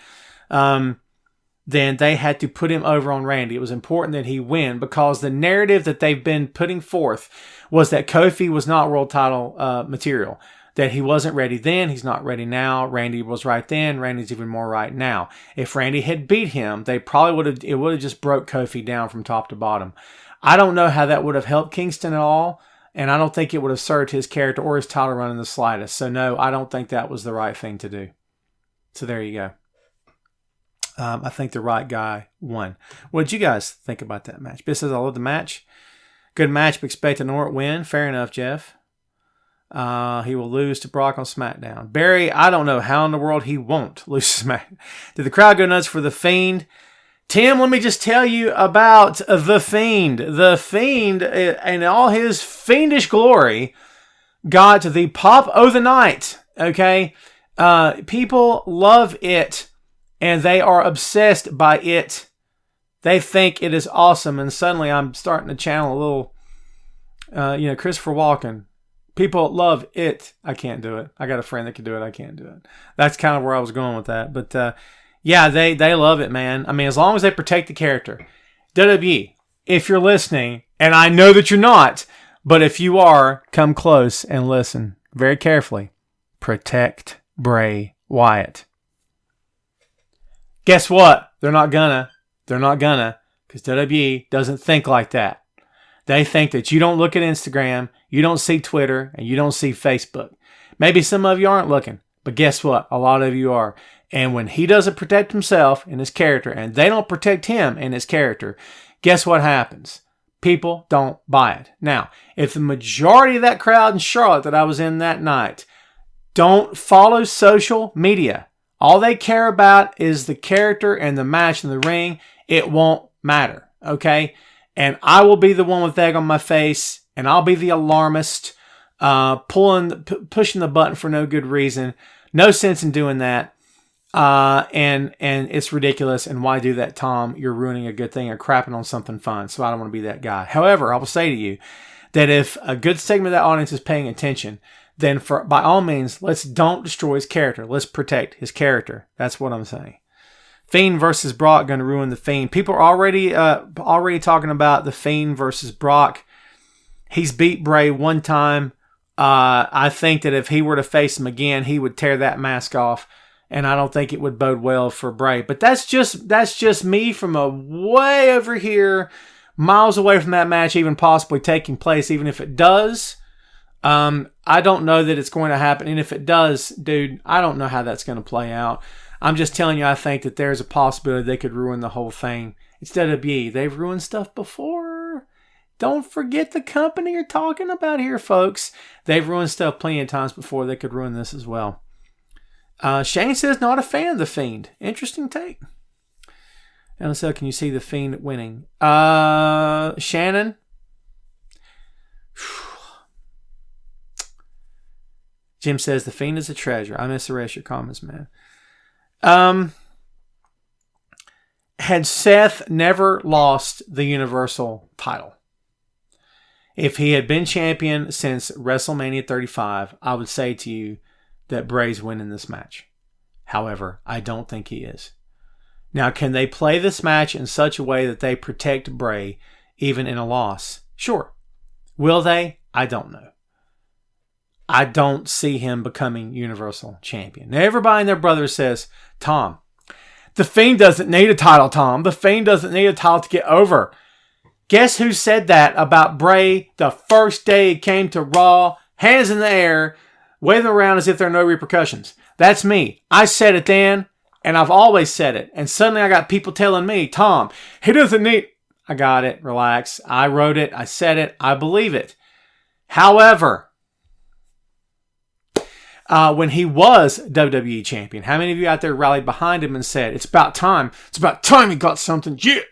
then they had to put him over on Randy. It was important that he win because the narrative that they've been putting forth was that Kofi was not world title material. That he wasn't ready then, he's not ready now. Randy was right then, Randy's even more right now. If Randy had beat him, it would have just broke Kofi down from top to bottom. I don't know how that would have helped Kingston at all, and I don't think it would have served his character or his title run in the slightest. So no, I don't think that was the right thing to do. So there you go. I think the right guy won. What did you guys think about that match? Bill says, I love the match. Good match, but expect an Orton win. Fair enough, Jeff. He will lose to Brock on SmackDown. Barry, I don't know how in the world he won't lose to SmackDown. Did the crowd go nuts for The Fiend? Tim, let me just tell you about The Fiend. The Fiend, in all his fiendish glory, got the pop of the night. Okay? People love it, and they are obsessed by it. They think it is awesome, and suddenly I'm starting to channel a little, Christopher Walken. People love it. I can't do it. I got a friend that can do it. I can't do it. That's kind of where I was going with that. But yeah, they love it, man. I mean, as long as they protect the character. WWE, if you're listening, and I know that you're not, but if you are, come close and listen very carefully. Protect Bray Wyatt. Guess what? They're not gonna. Because WWE doesn't think like that. They think that you don't look at Instagram, you don't see Twitter, and you don't see Facebook. Maybe some of you aren't looking, but guess what? A lot of you are. And when he doesn't protect himself and his character, and they don't protect him and his character, guess what happens? People don't buy it. Now, if the majority of that crowd in Charlotte that I was in that night don't follow social media, all they care about is the character and the match in the ring, it won't matter, okay? And I will be the one with egg on my face, and I'll be the alarmist, pushing the button for no good reason. No sense in doing that. And it's ridiculous. And why do that, Tom? You're ruining a good thing or crapping on something fun. So I don't want to be that guy. However, I will say to you that if a good segment of that audience is paying attention, then by all means, don't destroy his character. Let's protect his character. That's what I'm saying. Fiend versus Brock going to ruin the Fiend. People are already talking about the Fiend versus Brock. He's beat Bray one time. I think that if he were to face him again, he would tear that mask off, and I don't think it would bode well for Bray. But that's just me from a way over here, miles away from that match even possibly taking place. Even if it does, I don't know that it's going to happen. And if it does, dude, I don't know how that's going to play out. I'm just telling you, I think that there's a possibility they could ruin the whole thing. It's WWE. They've ruined stuff before. Don't forget the company you're talking about here, folks. They've ruined stuff plenty of times before. They could ruin this as well. Shane says not a fan of the Fiend. Interesting take. LSL, can you see the Fiend winning? Shannon. Jim says the Fiend is a treasure. I miss the rest of your comments, man. Had Seth never lost the Universal title, if he had been champion since WrestleMania 35, I would say to you that Bray's winning this match. However, I don't think he is. Now, can they play this match in such a way that they protect Bray even in a loss? Sure. Will they? I don't know. I don't see him becoming Universal Champion. Now, everybody and their brother says, Tom, the Fiend doesn't need a title, Tom. The Fiend doesn't need a title to get over. Guess who said that about Bray the first day he came to Raw, hands in the air, waving around as if there are no repercussions? That's me. I said it then, and I've always said it. And suddenly I got people telling me, Tom, he doesn't need... I got it. Relax. I wrote it. I said it. I believe it. However... when he was WWE champion, how many of you out there rallied behind him and said, it's about time. It's about time he got something. Yeah.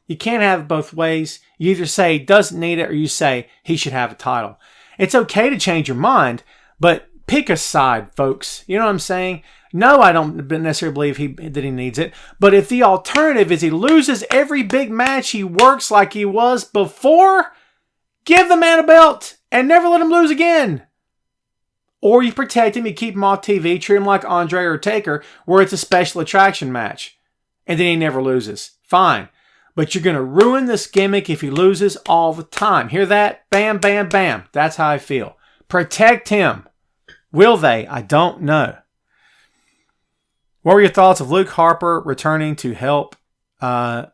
You can't have it both ways. You either say he doesn't need it or you say he should have a title. It's okay to change your mind, but pick a side, folks. You know what I'm saying? No, I don't necessarily believe that he needs it. But if the alternative is he loses every big match he works like he was before, give the man a belt and never let him lose again. Or you protect him, you keep him off TV, treat him like Andre or Taker, where it's a special attraction match. And then he never loses. Fine. But you're going to ruin this gimmick if he loses all the time. Hear that? Bam, bam, bam. That's how I feel. Protect him. Will they? I don't know. What were your thoughts of Luke Harper returning to help Eric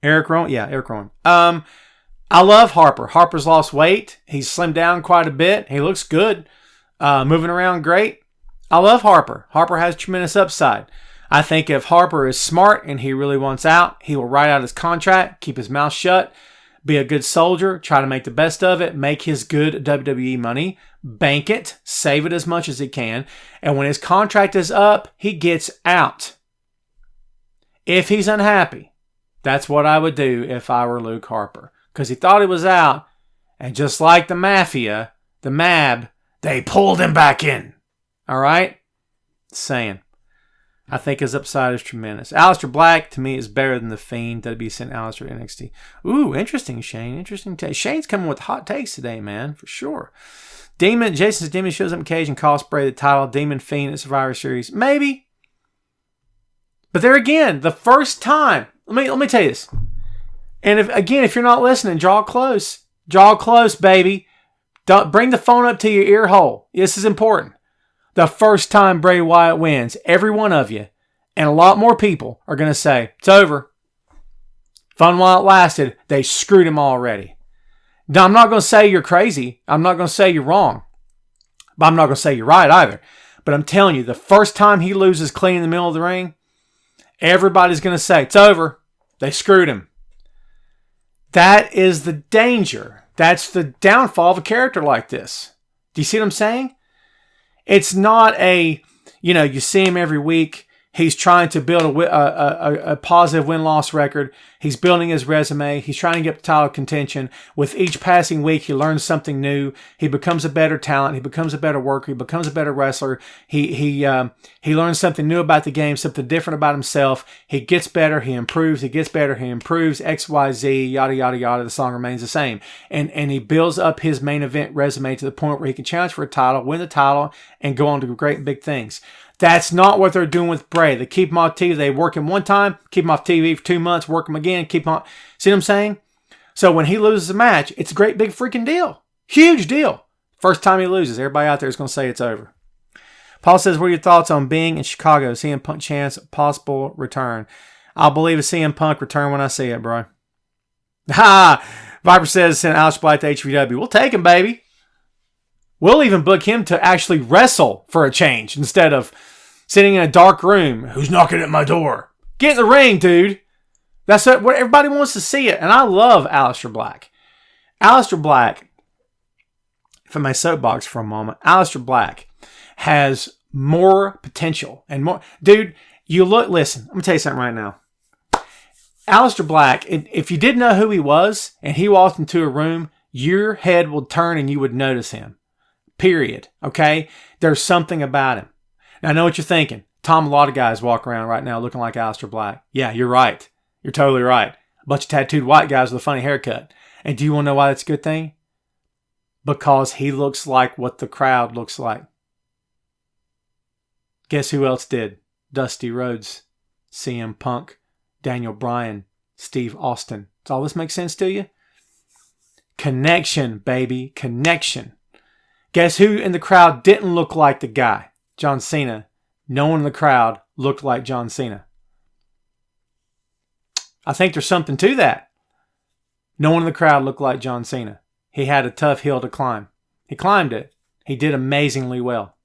Rowan? Yeah, Eric Rowan. I love Harper. Harper's lost weight. He's slimmed down quite a bit. He looks good. Moving around great. I love Harper. Harper has tremendous upside. I think if Harper is smart and he really wants out, he will write out his contract, keep his mouth shut, be a good soldier, try to make the best of it, make his good WWE money, bank it, save it as much as he can, and when his contract is up, he gets out. If he's unhappy, that's what I would do if I were Luke Harper. Because he thought he was out, and just like the Mafia, the MAB, they pulled him back in. All right? Saying. I think his upside is tremendous. Aleister Black, to me, is better than The Fiend. WB sent Aleister to NXT. Ooh, interesting, Shane. Interesting take. Shane's coming with hot takes today, man, for sure. Demon, Jason's Demon shows up in Cage and costs Bray the title. Demon Fiend at Survivor Series. Maybe. But there again, the first time. Let me tell you this. And if you're not listening, draw close. Draw close, baby. Don't bring the phone up to your ear hole. This is important. The first time Bray Wyatt wins, every one of you, and a lot more people are going to say, it's over. Fun while it lasted. They screwed him already. Now, I'm not going to say you're crazy. I'm not going to say you're wrong. But I'm not going to say you're right either. But I'm telling you, the first time he loses clean in the middle of the ring, everybody's going to say, it's over. They screwed him. That is the danger. That's the downfall of a character like this. Do you see what I'm saying? It's not you see him every week. He's trying to build a positive win-loss record. He's building his resume. He's trying to get title contention. With each passing week, he learns something new. He becomes a better talent. He becomes a better worker. He becomes a better wrestler. He learns something new about the game, something different about himself. He gets better. He improves. He gets better. He improves. X, Y, Z, yada, yada, yada. The song remains the same. And he builds up his main event resume to the point where he can challenge for a title, win the title, and go on to great big things. That's not what they're doing with Bray. They keep him off TV. They work him one time, keep him off TV for 2 months, work him again, keep him on. See what I'm saying? So when he loses a match, it's a great big freaking deal. Huge deal. First time he loses, everybody out there is going to say it's over. Paul says, what are your thoughts on being in Chicago? CM Punk chance possible return. I'll believe a CM Punk return when I see it, bro. Ha! Viper says, send Alex Black to HVW. We'll take him, baby. We'll even book him to actually wrestle for a change instead of sitting in a dark room. Who's knocking at my door? Get in the ring, dude. That's what everybody wants to see it. And I love Aleister Black. Aleister Black, if I may soapbox for a moment, Aleister Black has more potential and more. Dude, listen, I'm going to tell you something right now. Aleister Black, if you didn't know who he was and he walked into a room, your head would turn and you would notice him. Period. Okay? There's something about him. Now, I know what you're thinking. Tom, a lot of guys walk around right now looking like Aleister Black. Yeah, you're right. You're totally right. A bunch of tattooed white guys with a funny haircut. And do you want to know why that's a good thing? Because he looks like what the crowd looks like. Guess who else did? Dusty Rhodes, CM Punk, Daniel Bryan, Steve Austin. Does all this make sense to you? Connection, baby. Connection. Guess who in the crowd didn't look like the guy? John Cena. No one in the crowd looked like John Cena. I think there's something to that. No one in the crowd looked like John Cena. He had a tough hill to climb. He climbed it. He did amazingly well.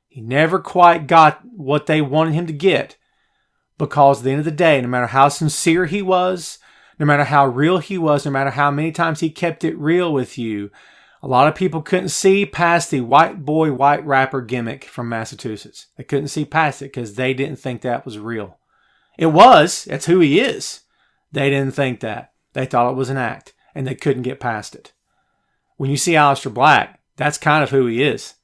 He never quite got what they wanted him to get because at the end of the day, no matter how sincere he was, no matter how real he was, no matter how many times he kept it real with you, a lot of people couldn't see past the white boy, white rapper gimmick from Massachusetts. They couldn't see past it because they didn't think that was real. It was. That's who he is. They didn't think that. They thought it was an act, and they couldn't get past it. When you see Aleister Black, that's kind of who he is.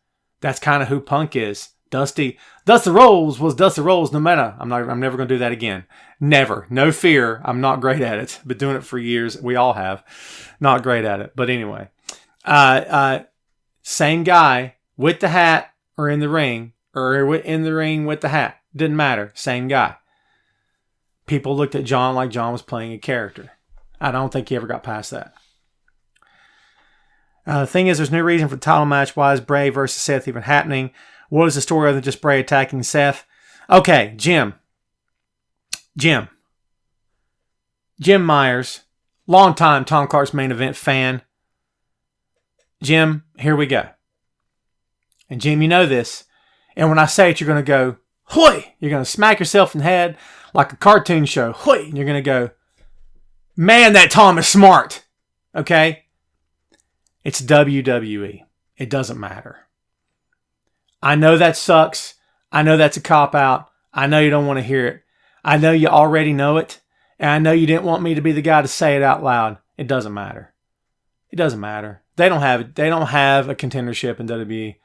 That's kind of who Punk is. Dusty Rhodes was Dusty Rhodes no matter. I'm never going to do that again. Never. No fear. I'm not great at it. Been doing it for years. We all have. Not great at it. But anyway. Same guy with the hat or in the ring or in the ring with the hat. Didn't matter. Same guy. People looked at John like John was playing a character. I don't think he ever got past that. The thing is, there's no reason for the title match. Why is Bray versus Seth even happening? What is the story other than just Bray attacking Seth? Okay, Jim Myers, longtime Tom Clark's main event fan. Jim, here we go. And Jim, you know this. And when I say it, you're going to go, hoy! You're going to smack yourself in the head like a cartoon show. Hoy! And you're going to go, man, that Tom is smart. Okay? It's WWE. It doesn't matter. I know that sucks. I know that's a cop-out. I know you don't want to hear it. I know you already know it. And I know you didn't want me to be the guy to say it out loud. It doesn't matter. It doesn't matter. They don't have a contendership in WWE.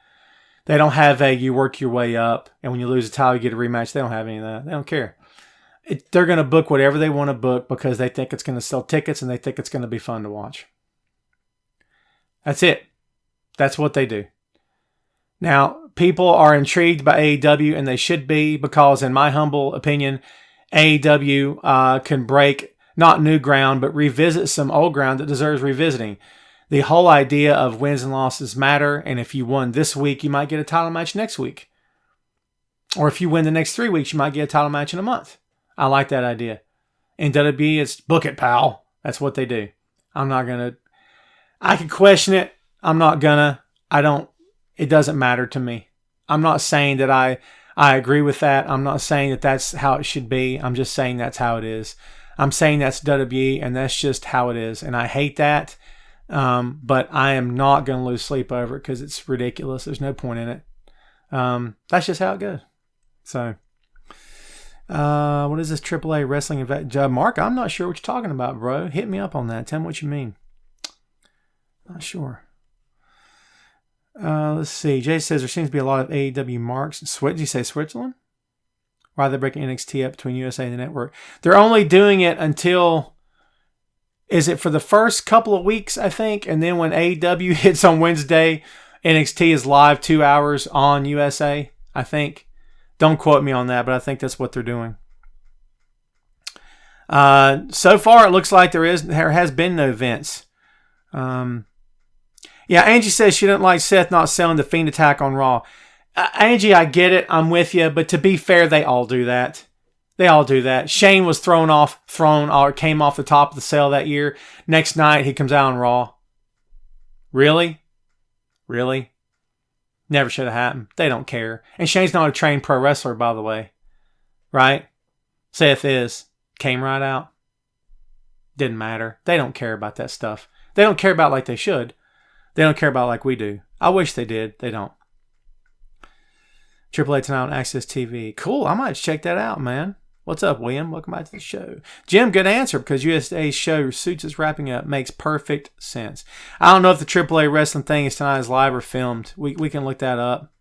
They don't have you work your way up, and when you lose a title, you get a rematch. They don't have any of that. They don't care. They're going to book whatever they want to book because they think it's going to sell tickets and they think it's going to be fun to watch. That's it. That's what they do. Now, people are intrigued by AEW, and they should be because, in my humble opinion, AEW can break not new ground, but revisit some old ground that deserves revisiting. The whole idea of wins and losses matter, and if you won this week, you might get a title match next week. Or if you win the next 3 weeks, you might get a title match in a month. I like that idea. In WWE, it's book it, pal. That's what they do. I could question it. I'm not gonna. It doesn't matter to me. I'm not saying that I agree with that. I'm not saying that that's how it should be. I'm just saying that's how it is. I'm saying that's WWE, and that's just how it is. And I hate that. But I am not going to lose sleep over it because it's ridiculous. There's no point in it. That's just how it goes. So, what is this AAA wrestling event? Mark, I'm not sure what you're talking about, bro. Hit me up on that. Tell me what you mean. Not sure. Let's see. Jay says there seems to be a lot of AEW marks. Did you say Switzerland? Why are they breaking NXT up between USA and the network? They're only doing it until, is it for the first couple of weeks, I think? And then when AEW hits on Wednesday, NXT is live 2 hours on USA, I think. Don't quote me on that, but I think that's what they're doing. So far, it looks like there has been no Vince. Yeah, Angie says she didn't like Seth not selling the Fiend attack on Raw. Angie, I get it. I'm with you. But to be fair, they all do that. They all do that. Shane was came off the top of the cell that year. Next night, he comes out on Raw. Really? Really? Never should have happened. They don't care. And Shane's not a trained pro wrestler, by the way. Right? Seth is. Came right out. Didn't matter. They don't care about that stuff. They don't care about it like they should. They don't care about it like we do. I wish they did. They don't. AAA tonight on Access TV. Cool. I might check that out, man. What's up, William? Welcome back to the show. Jim, good answer, because USA's show Suits is wrapping up. Makes perfect sense. I don't know if the AAA wrestling thing is tonight is live or filmed. We can look that up.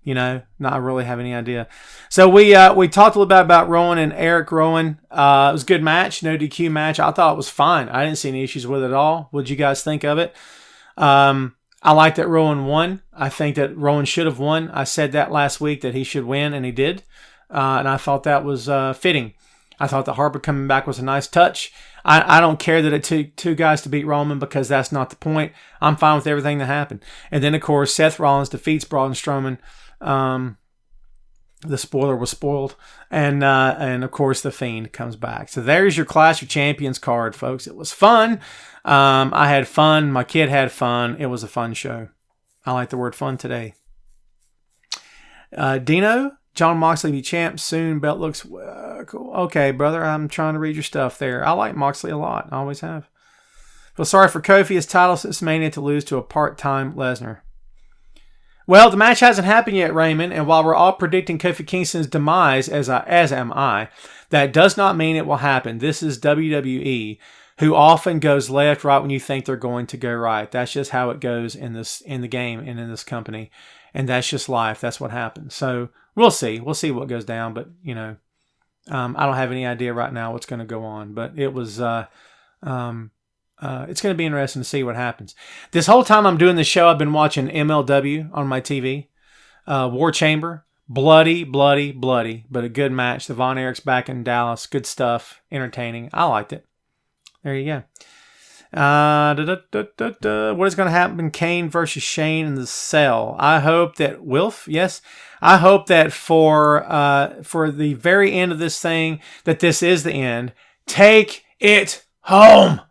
You know, not really have any idea. So we talked a little bit about Rowan and Eric Rowan. It was a good match, no DQ match. I thought it was fine. I didn't see any issues with it at all. What did you guys think of it? I like that Rowan won. I think that Rowan should have won. I said that last week that he should win, and he did. And I thought that was fitting. I thought that Harper coming back was a nice touch. I don't care that it took two guys to beat Roman because that's not the point. I'm fine with everything that happened. And then, of course, Seth Rollins defeats Braun Strowman. The spoiler was spoiled. And of course, The Fiend comes back. So there's your Clash of Champions card, folks. It was fun. I had fun. My kid had fun. It was a fun show. I like the word fun today. Dino, John Moxley be champ soon. Belt looks cool. Okay, brother. I'm trying to read your stuff there. I like Moxley a lot. I always have. Feel sorry for Kofi. His title since Mania to lose to a part-time Lesnar. Well, the match hasn't happened yet, Raymond, and while we're all predicting Kofi Kingston's demise, as am I, that does not mean it will happen. This is WWE, who often goes left right when you think they're going to go right. That's just how it goes in the game and in this company, and that's just life. That's what happens. So we'll see. We'll see what goes down, but I don't have any idea right now what's going to go on. But it was. It's going to be interesting to see what happens. This whole time I'm doing the show, I've been watching MLW on my TV. War Chamber. Bloody, bloody, bloody, but a good match. The Von Erich's back in Dallas. Good stuff. Entertaining. I liked it. There you go. What is going to happen? Kane versus Shane in the cell. I hope that Wilf, yes. I hope that for the very end of this thing, that this is the end. Take it home.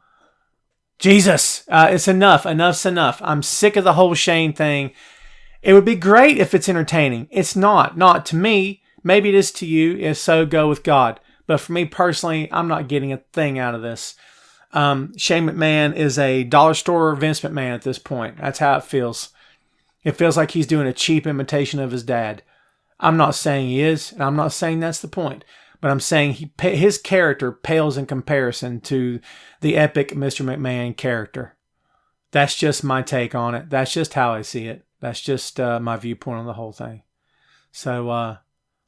Jesus, it's enough. Enough's enough. I'm sick of the whole Shane thing. It would be great if it's entertaining. It's not. Not to me. Maybe it is to you. If so, go with God. But for me personally, I'm not getting a thing out of this. Shane McMahon is a dollar store Vince McMahon at this point. That's how it feels. It feels like he's doing a cheap imitation of his dad. I'm not saying he is, and I'm not saying that's the point. But I'm saying his character pales in comparison to the epic Mr. McMahon character. That's just my take on it. That's just how I see it. That's just my viewpoint on the whole thing. So,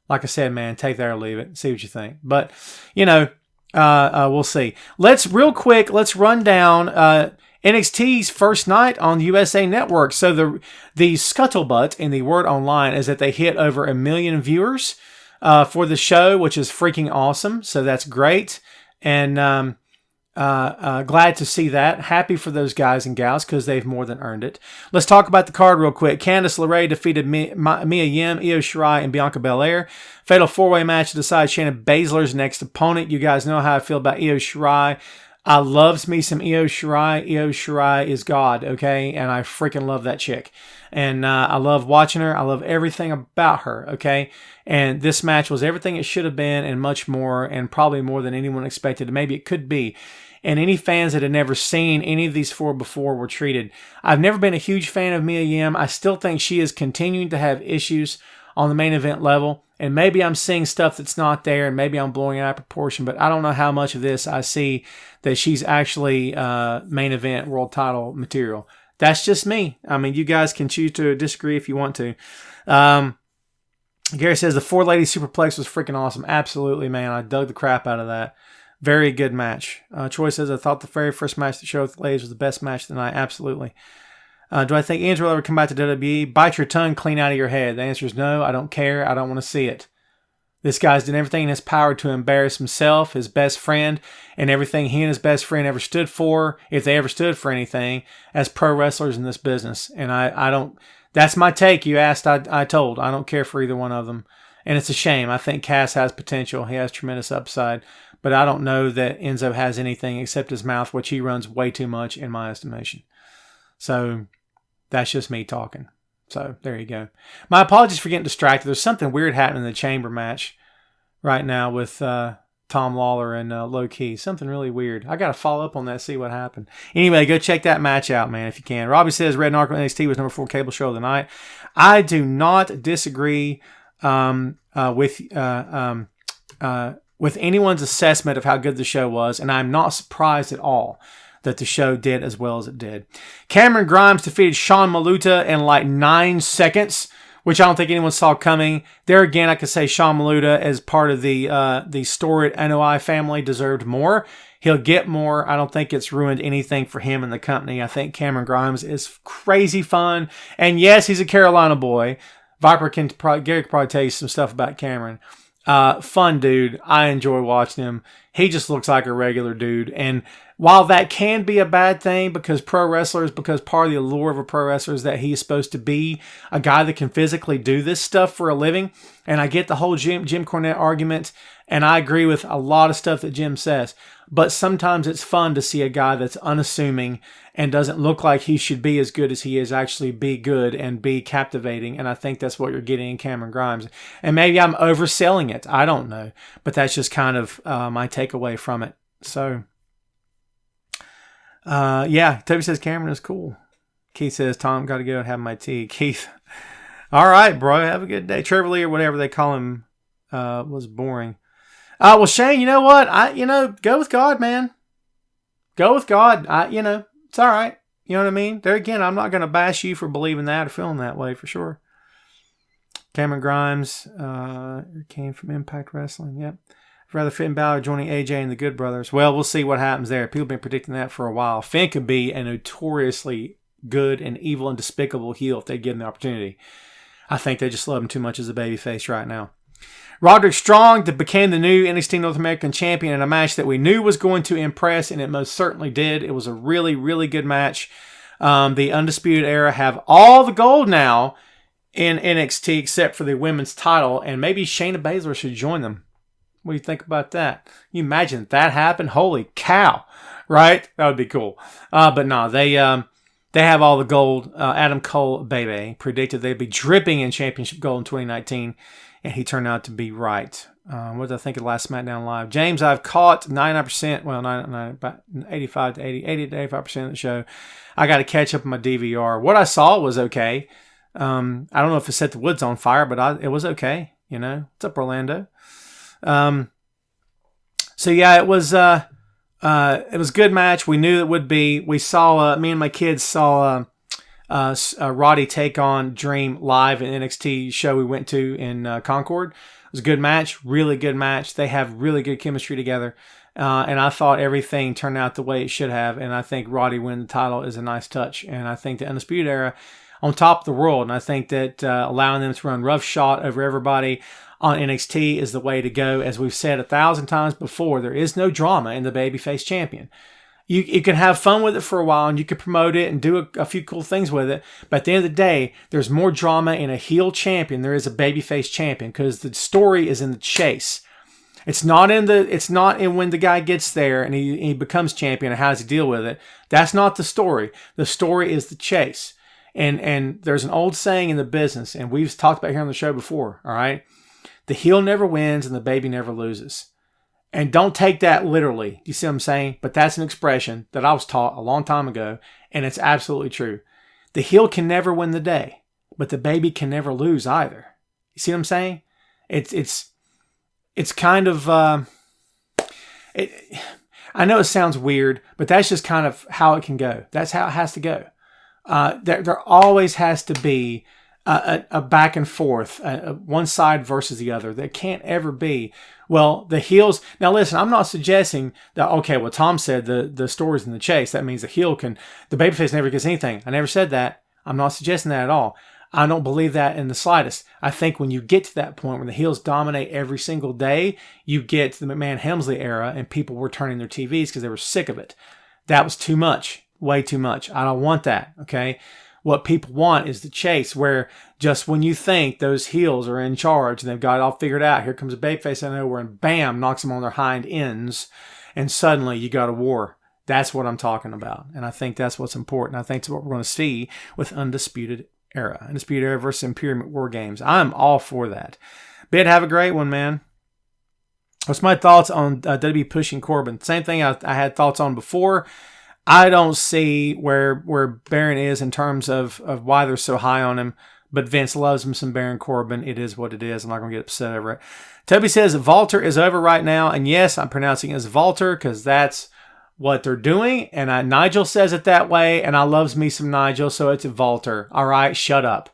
like I said, man, take that or leave it. See what you think. But, we'll see. Let's run down NXT's first night on the USA Network. So the scuttlebutt in the word online is that they hit over 1 million viewers for the show, which is freaking awesome. So that's great. And glad to see that. Happy for those guys and gals because they've more than earned it. Let's talk about the card real quick. Candice LeRae defeated Mia Yim, Io Shirai, and Bianca Belair. Fatal 4-way match to decide Shayna Baszler's next opponent. You guys know how I feel about Io Shirai. I loves me some Io Shirai. Io Shirai is God, okay? And I freaking love that chick. And I love watching her. I love everything about her, okay? And this match was everything it should have been and much more, and probably more than anyone expected. Maybe it could be. And any fans that had never seen any of these four before were treated. I've never been a huge fan of Mia Yim. I still think she is continuing to have issues on the main event level. And maybe I'm seeing stuff that's not there, and maybe I'm blowing it out of proportion, but I don't know how much of this I see that she's actually main event world title material. That's just me. I mean, you guys can choose to disagree if you want to. Gary says the 4-lady superplex was freaking awesome. Absolutely, man. I dug the crap out of that. Very good match. Troy says, I thought the very first match that showed with the ladies was the best match of the night. Absolutely. Do I think Ian's will ever come back to WWE? Bite your tongue clean out of your head. The answer is no. I don't care. I don't want to see it. This guy's done everything in his power to embarrass himself, his best friend, and everything he and his best friend ever stood for, if they ever stood for anything, as pro wrestlers in this business. And I don't, that's my take. You asked, I told. I don't care for either one of them. And it's a shame. I think Cass has potential. He has tremendous upside. But I don't know that Enzo has anything except his mouth, which he runs way too much in my estimation. So that's just me talking. So there you go. My apologies for getting distracted. There's something weird happening in the chamber match right now with Tom Lawler and Low Key. Something really weird. I got to follow up on that, see what happened. Anyway, go check that match out, man, if you can. Robbie says Red Narco NXT was number 4 cable show of the night. I do not disagree with anyone's assessment of how good the show was, and I'm not surprised at all that the show did as well as it did. Cameron Grimes defeated Sean Maluta in like 9 seconds, which I don't think anyone saw coming. There again, I could say Sean Maluta, as part of the storied NOI family, deserved more. He'll get more. I don't think it's ruined anything for him and the company. I think Cameron Grimes is crazy fun. And yes, he's a Carolina boy. Gary could probably tell you some stuff about Cameron. Fun dude. I enjoy watching him. He just looks like a regular dude. And while that can be a bad thing because part of the allure of a pro wrestler is that he is supposed to be a guy that can physically do this stuff for a living. And I get the whole Jim Cornette argument, and I agree with a lot of stuff that Jim says. But sometimes it's fun to see a guy that's unassuming and doesn't look like he should be as good as he is, actually be good and be captivating. And I think that's what you're getting in Cameron Grimes. And maybe I'm overselling it. I don't know. But that's just kind of my takeaway from it. So, yeah, Toby says Cameron is cool. Keith says, Tom, got to go and have my tea. Keith, all right, bro, have a good day. Trevor Lee, or whatever they call him, was boring. Well, Shane, you know what? Go with God, man. Go with God. It's all right. You know what I mean? There again, I'm not going to bash you for believing that or feeling that way for sure. Cameron Grimes came from Impact Wrestling. Yep. I'd rather Finn Balor joining AJ and the Good Brothers. Well, we'll see what happens there. People have been predicting that for a while. Finn could be a notoriously good and evil and despicable heel if they give him the opportunity. I think they just love him too much as a babyface right now. Roderick Strong became the new NXT North American champion in a match that we knew was going to impress, and it most certainly did. It was a really, really good match. The Undisputed Era have all the gold now in NXT except for the women's title, and maybe Shayna Baszler should join them. What do you think about that? You imagine that happened? Holy cow, right? That would be cool. But no, they have all the gold. Adam Cole, baby, predicted they'd be dripping in championship gold in 2019. And he turned out to be right. What did I think of the last SmackDown Live? James, I've caught 99%, well, about 85 to 80 to 85% of the show. I got to catch up on my DVR. What I saw was okay. I don't know if it set the woods on fire, but it was okay. What's up, Orlando? So yeah, it was a good match. We knew it would be. We saw, me and my kids saw Roddy take on Dream live in NXT show we went to in Concord. It was a good match, really good match. They have really good chemistry together. And I thought everything turned out the way it should have. And I think Roddy winning the title is a nice touch. And I think the Undisputed Era on top of the world. And I think that allowing them to run roughshod over everybody on NXT is the way to go. As we've said 1,000 times before, there is no drama in the babyface champion. You can have fun with it for a while, and you can promote it and do a few cool things with it. But at the end of the day, there's more drama in a heel champion than there is a babyface champion, because the story is in the chase. It's not in when the guy gets there and he becomes champion and how does he deal with it. That's not the story. The story is the chase. And there's an old saying in the business, and we've talked about here on the show before, all right? The heel never wins and the baby never loses. And don't take that literally. You see what I'm saying? But that's an expression that I was taught a long time ago, and it's absolutely true. The heel can never win the day, but the baby can never lose either. You see what I'm saying? It's kind of... I know it sounds weird, but that's just kind of how it can go. That's how it has to go. There always has to be a back and forth, one side versus the other. There can't ever be, well, the heels. Now listen, I'm not suggesting that, okay, well, Tom said the story's in the chase. That means the babyface never gets anything. I never said that. I'm not suggesting that at all. I don't believe that in the slightest. I think when you get to that point where the heels dominate every single day, you get to the McMahon-Helmsley era and people were turning their TVs because they were sick of it. That was too much. Way too much. I don't want that, okay? What people want is the chase, where just when you think those heels are in charge and they've got it all figured out, here comes a babyface out of nowhere and bam, knocks them on their hind ends, and suddenly you got a war. That's what I'm talking about. And I think that's what's important. I think it's what we're going to see with Undisputed Era versus Imperium War Games. I'm all for that. Bid, have a great one, man. What's my thoughts on WWE pushing Corbin? Same thing I had thoughts on before. I don't see where Baron is in terms of why they're so high on him, but Vince loves him some Baron Corbin. It is what it is. I'm not going to get upset over it. Toby says Walter is over right now, and yes, I'm pronouncing it as Walter because that's what they're doing, and Nigel says it that way, and I loves me some Nigel, so it's Walter. All right, shut up.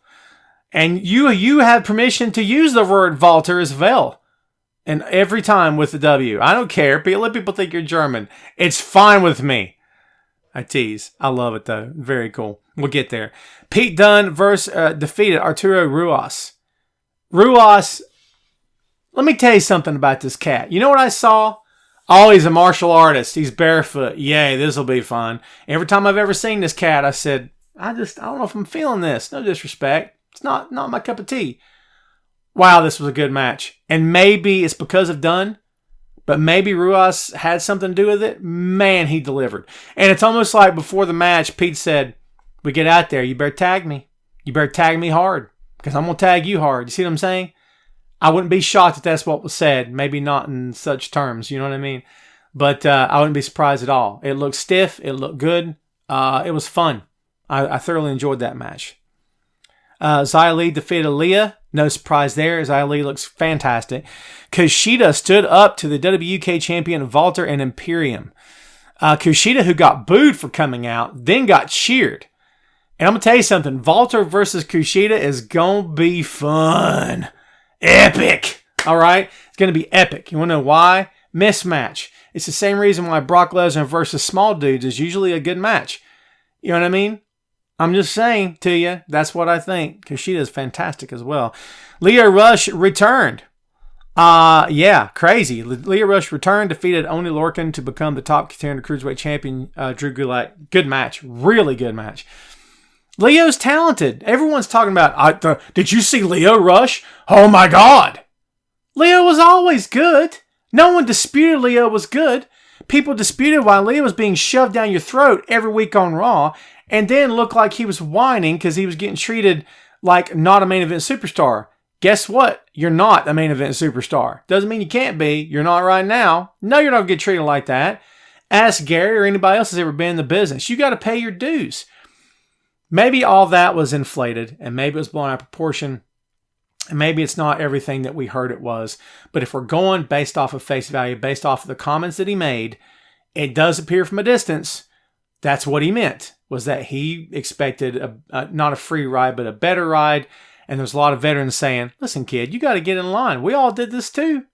And you have permission to use the word Walter as well. And every time with the W. I don't care. Let people think you're German. It's fine with me. I tease. I love it, though. Very cool. We'll get there. Pete Dunne defeated Arturo Ruas. Ruas, let me tell you something about this cat. You know what I saw? Oh, he's a martial artist. He's barefoot. Yay, this will be fun. Every time I've ever seen this cat, I said, I don't know if I'm feeling this. No disrespect. It's not my cup of tea. Wow, this was a good match. And maybe it's because of Dunne. But maybe Ruas had something to do with it. Man, he delivered. And it's almost like before the match, Pete said, we get out there, you better tag me. You better tag me hard. Because I'm going to tag you hard. You see what I'm saying? I wouldn't be shocked if that's what was said. Maybe not in such terms. You know what I mean? But I wouldn't be surprised at all. It looked stiff. It looked good. It was fun. I thoroughly enjoyed that match. Xia Li defeated Aaliyah. No surprise there. Xia Li looks fantastic. Kushida stood up to the WWK champion Walter and Imperium. Kushida, who got booed for coming out, then got cheered. And I'm going to tell you something. Walter versus Kushida is going to be fun. Epic. All right? It's going to be epic. You want to know why? Mismatch. It's the same reason why Brock Lesnar versus small dudes is usually a good match. You know what I mean? I'm just saying to you, that's what I think. Kushida is fantastic as well. Lio Rush returned. Yeah, crazy. Lio Rush returned, defeated Oney Lorcan to become the top contender cruiserweight champion, Drew Gulak. Good match. Really good match. Leo's talented. Everyone's talking about, did you see Lio Rush? Oh my God. Lio was always good. No one disputed Lio was good. People disputed why Lio was being shoved down your throat every week on Raw, and then looked like he was whining because he was getting treated like not a main event superstar. Guess what? You're not a main event superstar. Doesn't mean you can't be. You're not right now. No, you're not going to get treated like that. Ask Gary or anybody else who's ever been in the business. You got to pay your dues. Maybe all that was inflated, and maybe it was blown out of proportion, and maybe it's not everything that we heard it was. But if we're going based off of face value, based off of the comments that he made, it does appear from a distance that's what he meant, was that he expected not a free ride, but a better ride. And there's a lot of veterans saying, listen, kid, you got to get in line. We all did this too.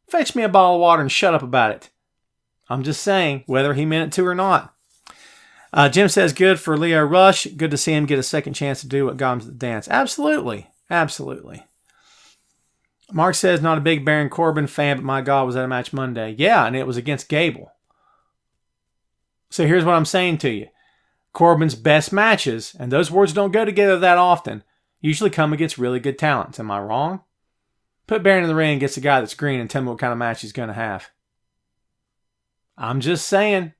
Fetch me a bottle of water and shut up about it. I'm just saying, whether he meant it to or not. Jim says, good for Lio Rush. Good to see him get a second chance to do what got him to the dance. Absolutely. Absolutely. Mark says, not a big Baron Corbin fan, but my God, was that a match Monday? Yeah, and it was against Gable. So here's what I'm saying to you. Corbin's best matches, and those words don't go together that often, usually come against really good talents. Am I wrong? Put Baron in the ring against a guy that's green and tell me what kind of match he's going to have. I'm just saying.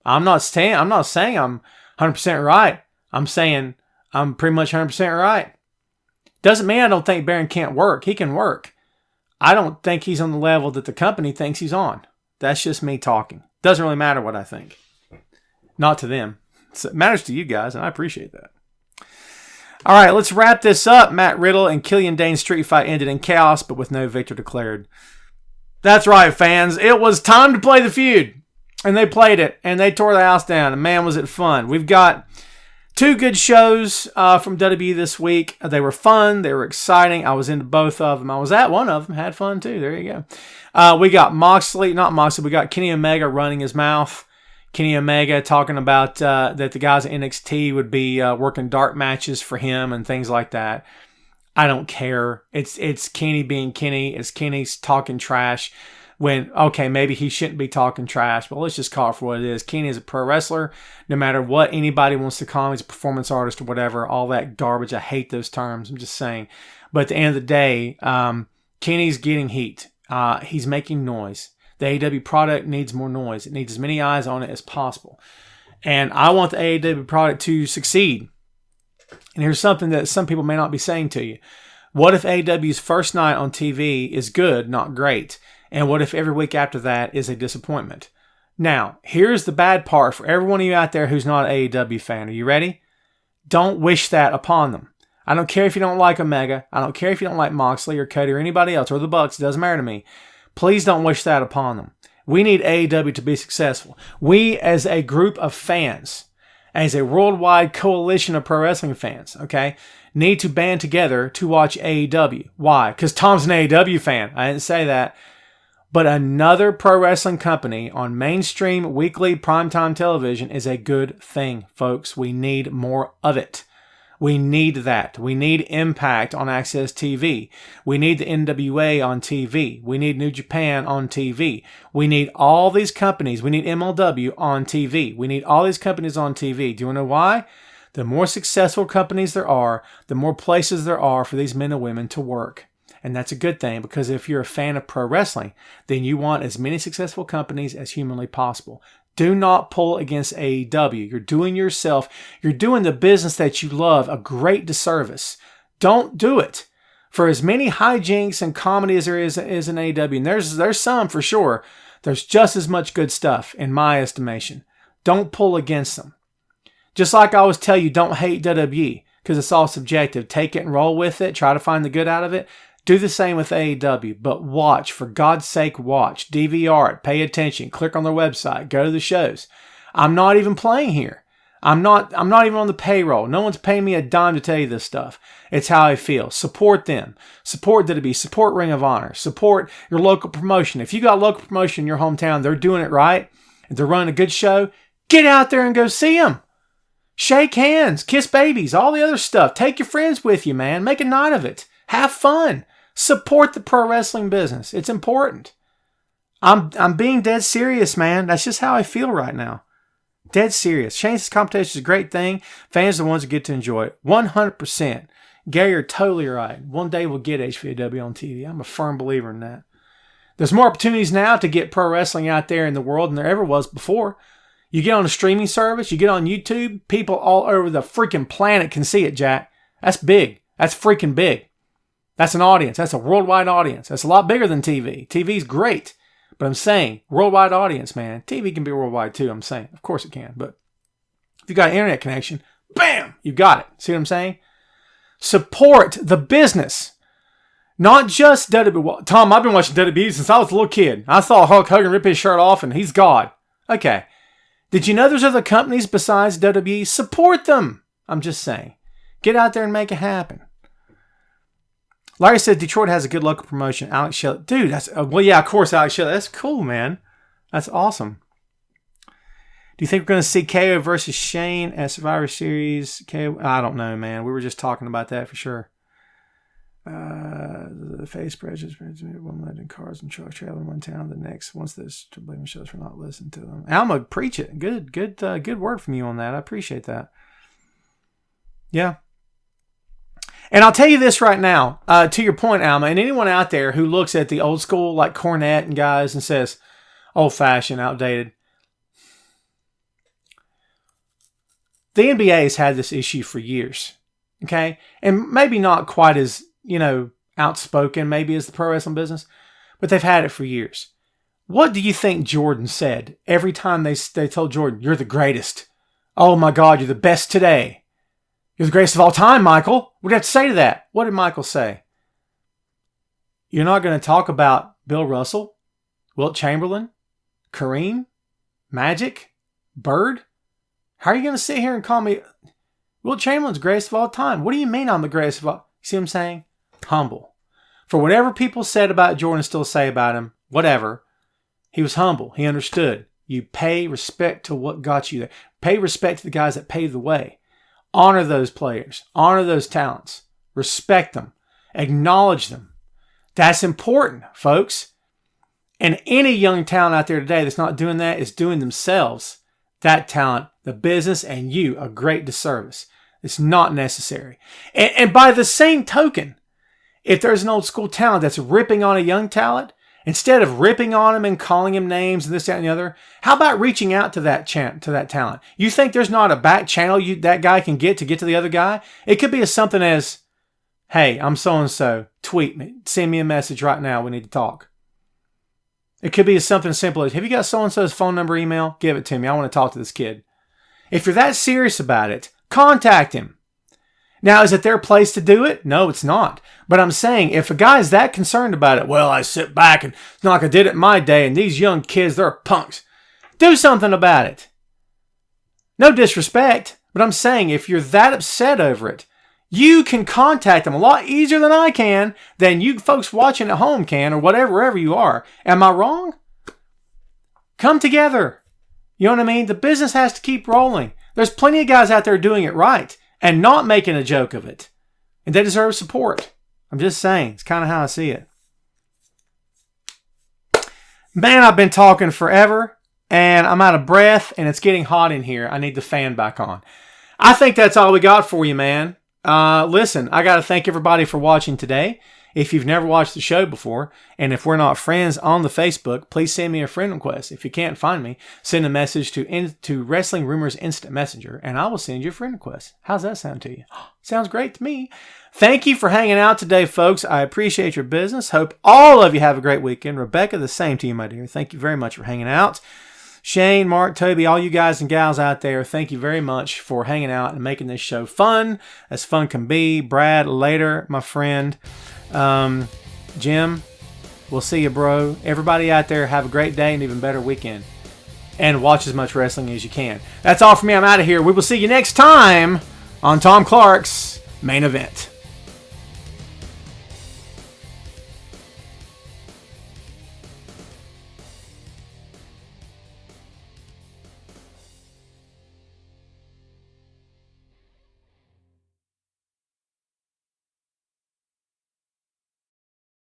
I'm not saying I'm 100% right. I'm saying I'm pretty much 100% right. Doesn't mean I don't think Baron can't work. He can work. I don't think he's on the level that the company thinks he's on. That's just me talking. Doesn't really matter what I think. Not to them. So it matters to you guys, and I appreciate that. All right, let's wrap this up. Matt Riddle and Killian Dane's street fight ended in chaos, but with no victor declared. That's right, fans. It was time to play the feud. And they played it, and they tore the house down. And man, was it fun. We've got 2 good shows from WWE this week. They were fun. They were exciting. I was into both of them. I was at one of them. Had fun, too. There you go. We got we got Kenny Omega running his mouth. Kenny Omega talking about that the guys at NXT would be working dark matches for him and things like that. I don't care. It's Kenny being Kenny. It's Kenny's talking trash when, okay, maybe he shouldn't be talking trash, but let's just call it for what it is. Kenny is a pro wrestler. No matter what anybody wants to call him, he's a performance artist or whatever, all that garbage. I hate those terms. I'm just saying. But at the end of the day, Kenny's getting heat. He's making noise. The AEW product needs more noise. It needs as many eyes on it as possible. And I want the AEW product to succeed. And here's something that some people may not be saying to you. What if AEW's first night on TV is good, not great? And what if every week after that is a disappointment? Now, here's the bad part for every one of you out there who's not an AEW fan. Are you ready? Don't wish that upon them. I don't care if you don't like Omega. I don't care if you don't like Moxley or Cody or anybody else or the Bucks. It doesn't matter to me. Please don't wish that upon them. We need AEW to be successful. We, as a group of fans, as a worldwide coalition of pro wrestling fans, okay, need to band together to watch AEW. Why? Because Tom's an AEW fan. I didn't say that. But another pro wrestling company on mainstream weekly primetime television is a good thing, folks. We need more of it. We need that. We need Impact on Access TV. We need the NWA on TV. We need New Japan on TV. We need all these companies. We need MLW on TV. We need all these companies on TV. Do you want to know why? The more successful companies there are, the more places there are for these men and women to work. And that's a good thing, because if you're a fan of pro wrestling, then you want as many successful companies as humanly possible. Do not pull against AEW. You're doing the business that you love a great disservice. Don't do it. For as many hijinks and comedy as there is in AEW, and there's some for sure, there's just as much good stuff in my estimation. Don't pull against them. Just like I always tell you, don't hate WWE, because it's all subjective. Take it and roll with it. Try to find the good out of it. Do the same with AEW, but watch. For God's sake, watch. DVR it. Pay attention. Click on their website. Go to the shows. I'm not even playing here. I'm not even on the payroll. No one's paying me a dime to tell you this stuff. It's how I feel. Support them. Support WWE. Support Ring of Honor. Support your local promotion. If you got local promotion in your hometown, they're doing it right, and they're running a good show, get out there and go see them. Shake hands. Kiss babies. All the other stuff. Take your friends with you, man. Make a night of it. Have fun. Support the pro wrestling business. It's important. I'm being dead serious, man. That's just how I feel right now. Dead serious. Shane's competition is a great thing. Fans are the ones who get to enjoy it. 100%. Gary, you're totally right. One day we'll get HVAW on TV. I'm a firm believer in that. There's more opportunities now to get pro wrestling out there in the world than there ever was before. You get on a streaming service, you get on YouTube, people all over the freaking planet can see it, Jack. That's big. That's freaking big. That's an audience. That's a worldwide audience. That's a lot bigger than TV. TV's great. But I'm saying, worldwide audience, man. TV can be worldwide too, I'm saying. Of course it can. But if you got an internet connection, bam, you got it. See what I'm saying? Support the business. Not just WWE. Tom, I've been watching WWE since I was a little kid. I saw Hulk Hogan rip his shirt off and he's God. Okay. Did you know there's other companies besides WWE? Support them. I'm just saying. Get out there and make it happen. Larry said Detroit has a good local promotion. Alex Shelley. Dude, that's... well, yeah, of course, Alex Shelley. That's cool, man. That's awesome. Do you think we're going to see KO versus Shane at Survivor Series? KO? I don't know, man. We were just talking about that for sure. The face prejudice, one letting cars and trucks traveling one town to the next. Once this to blame shows for not listening to them. Alma, preach it. Good word from you on that. I appreciate that. Yeah. And I'll tell you this right now, to your point, Alma, and anyone out there who looks at the old school like Cornette and guys and says, old-fashioned, outdated. The NBA has had this issue for years, okay? And maybe not quite as, outspoken maybe as the pro wrestling business, but they've had it for years. What do you think Jordan said every time they told Jordan, you're the greatest? Oh my God, you're the best today. You're the greatest of all time, Michael. What do you have to say to that? What did Michael say? You're not going to talk about Bill Russell, Wilt Chamberlain, Kareem, Magic, Bird? How are you going to sit here and call me Wilt Chamberlain's greatest of all time? What do you mean I'm the greatest of all? You see what I'm saying? Humble. For whatever people said about Jordan still say about him, whatever, he was humble. He understood. You pay respect to what got you there. Pay respect to the guys that paved the way. Honor those players. Honor those talents. Respect them. Acknowledge them. That's important, folks. And any young talent out there today that's not doing that is doing themselves, that talent, the business, and you a great disservice. It's not necessary. And by the same token, if there's an old school talent that's ripping on a young talent, instead of ripping on him and calling him names and this, that, and the other, how about reaching out to that talent? You think there's not a back channel that guy can get to the other guy? It could be as something as, hey, I'm so-and-so. Tweet me. Send me a message right now. We need to talk. It could be as something as simple as, have you got so-and-so's phone number, email? Give it to me. I want to talk to this kid. If you're that serious about it, contact him. Now, is it their place to do it? No, it's not. But I'm saying, if a guy is that concerned about it, well, I sit back and it's not like I did it in my day, and these young kids, they're punks. Do something about it. No disrespect, but I'm saying, if you're that upset over it, you can contact them a lot easier than I can, than you folks watching at home can, or wherever you are. Am I wrong? Come together. You know what I mean? The business has to keep rolling. There's plenty of guys out there doing it right and not making a joke of it. And they deserve support. I'm just saying. It's kind of how I see it. Man, I've been talking forever and I'm out of breath and it's getting hot in here. I need the fan back on. I think that's all we got for you, man. Listen, I got to thank everybody for watching today. If you've never watched the show before, and if we're not friends on the Facebook, please send me a friend request. If you can't find me, send a message to Wrestling Rumors Instant Messenger, and I will send you a friend request. How's that sound to you? Sounds great to me. Thank you for hanging out today, folks. I appreciate your business. Hope all of you have a great weekend. Rebecca, the same to you, my dear. Thank you very much for hanging out. Shane, Mark, Toby, all you guys and gals out there, thank you very much for hanging out and making this show fun, as fun can be. Brad, later, my friend. Jim, we'll see you, bro. Everybody out there, have a great day and even better weekend. And watch as much wrestling as you can. That's all for me. I'm out of here. We will see you next time on Tom Clark's Main Event.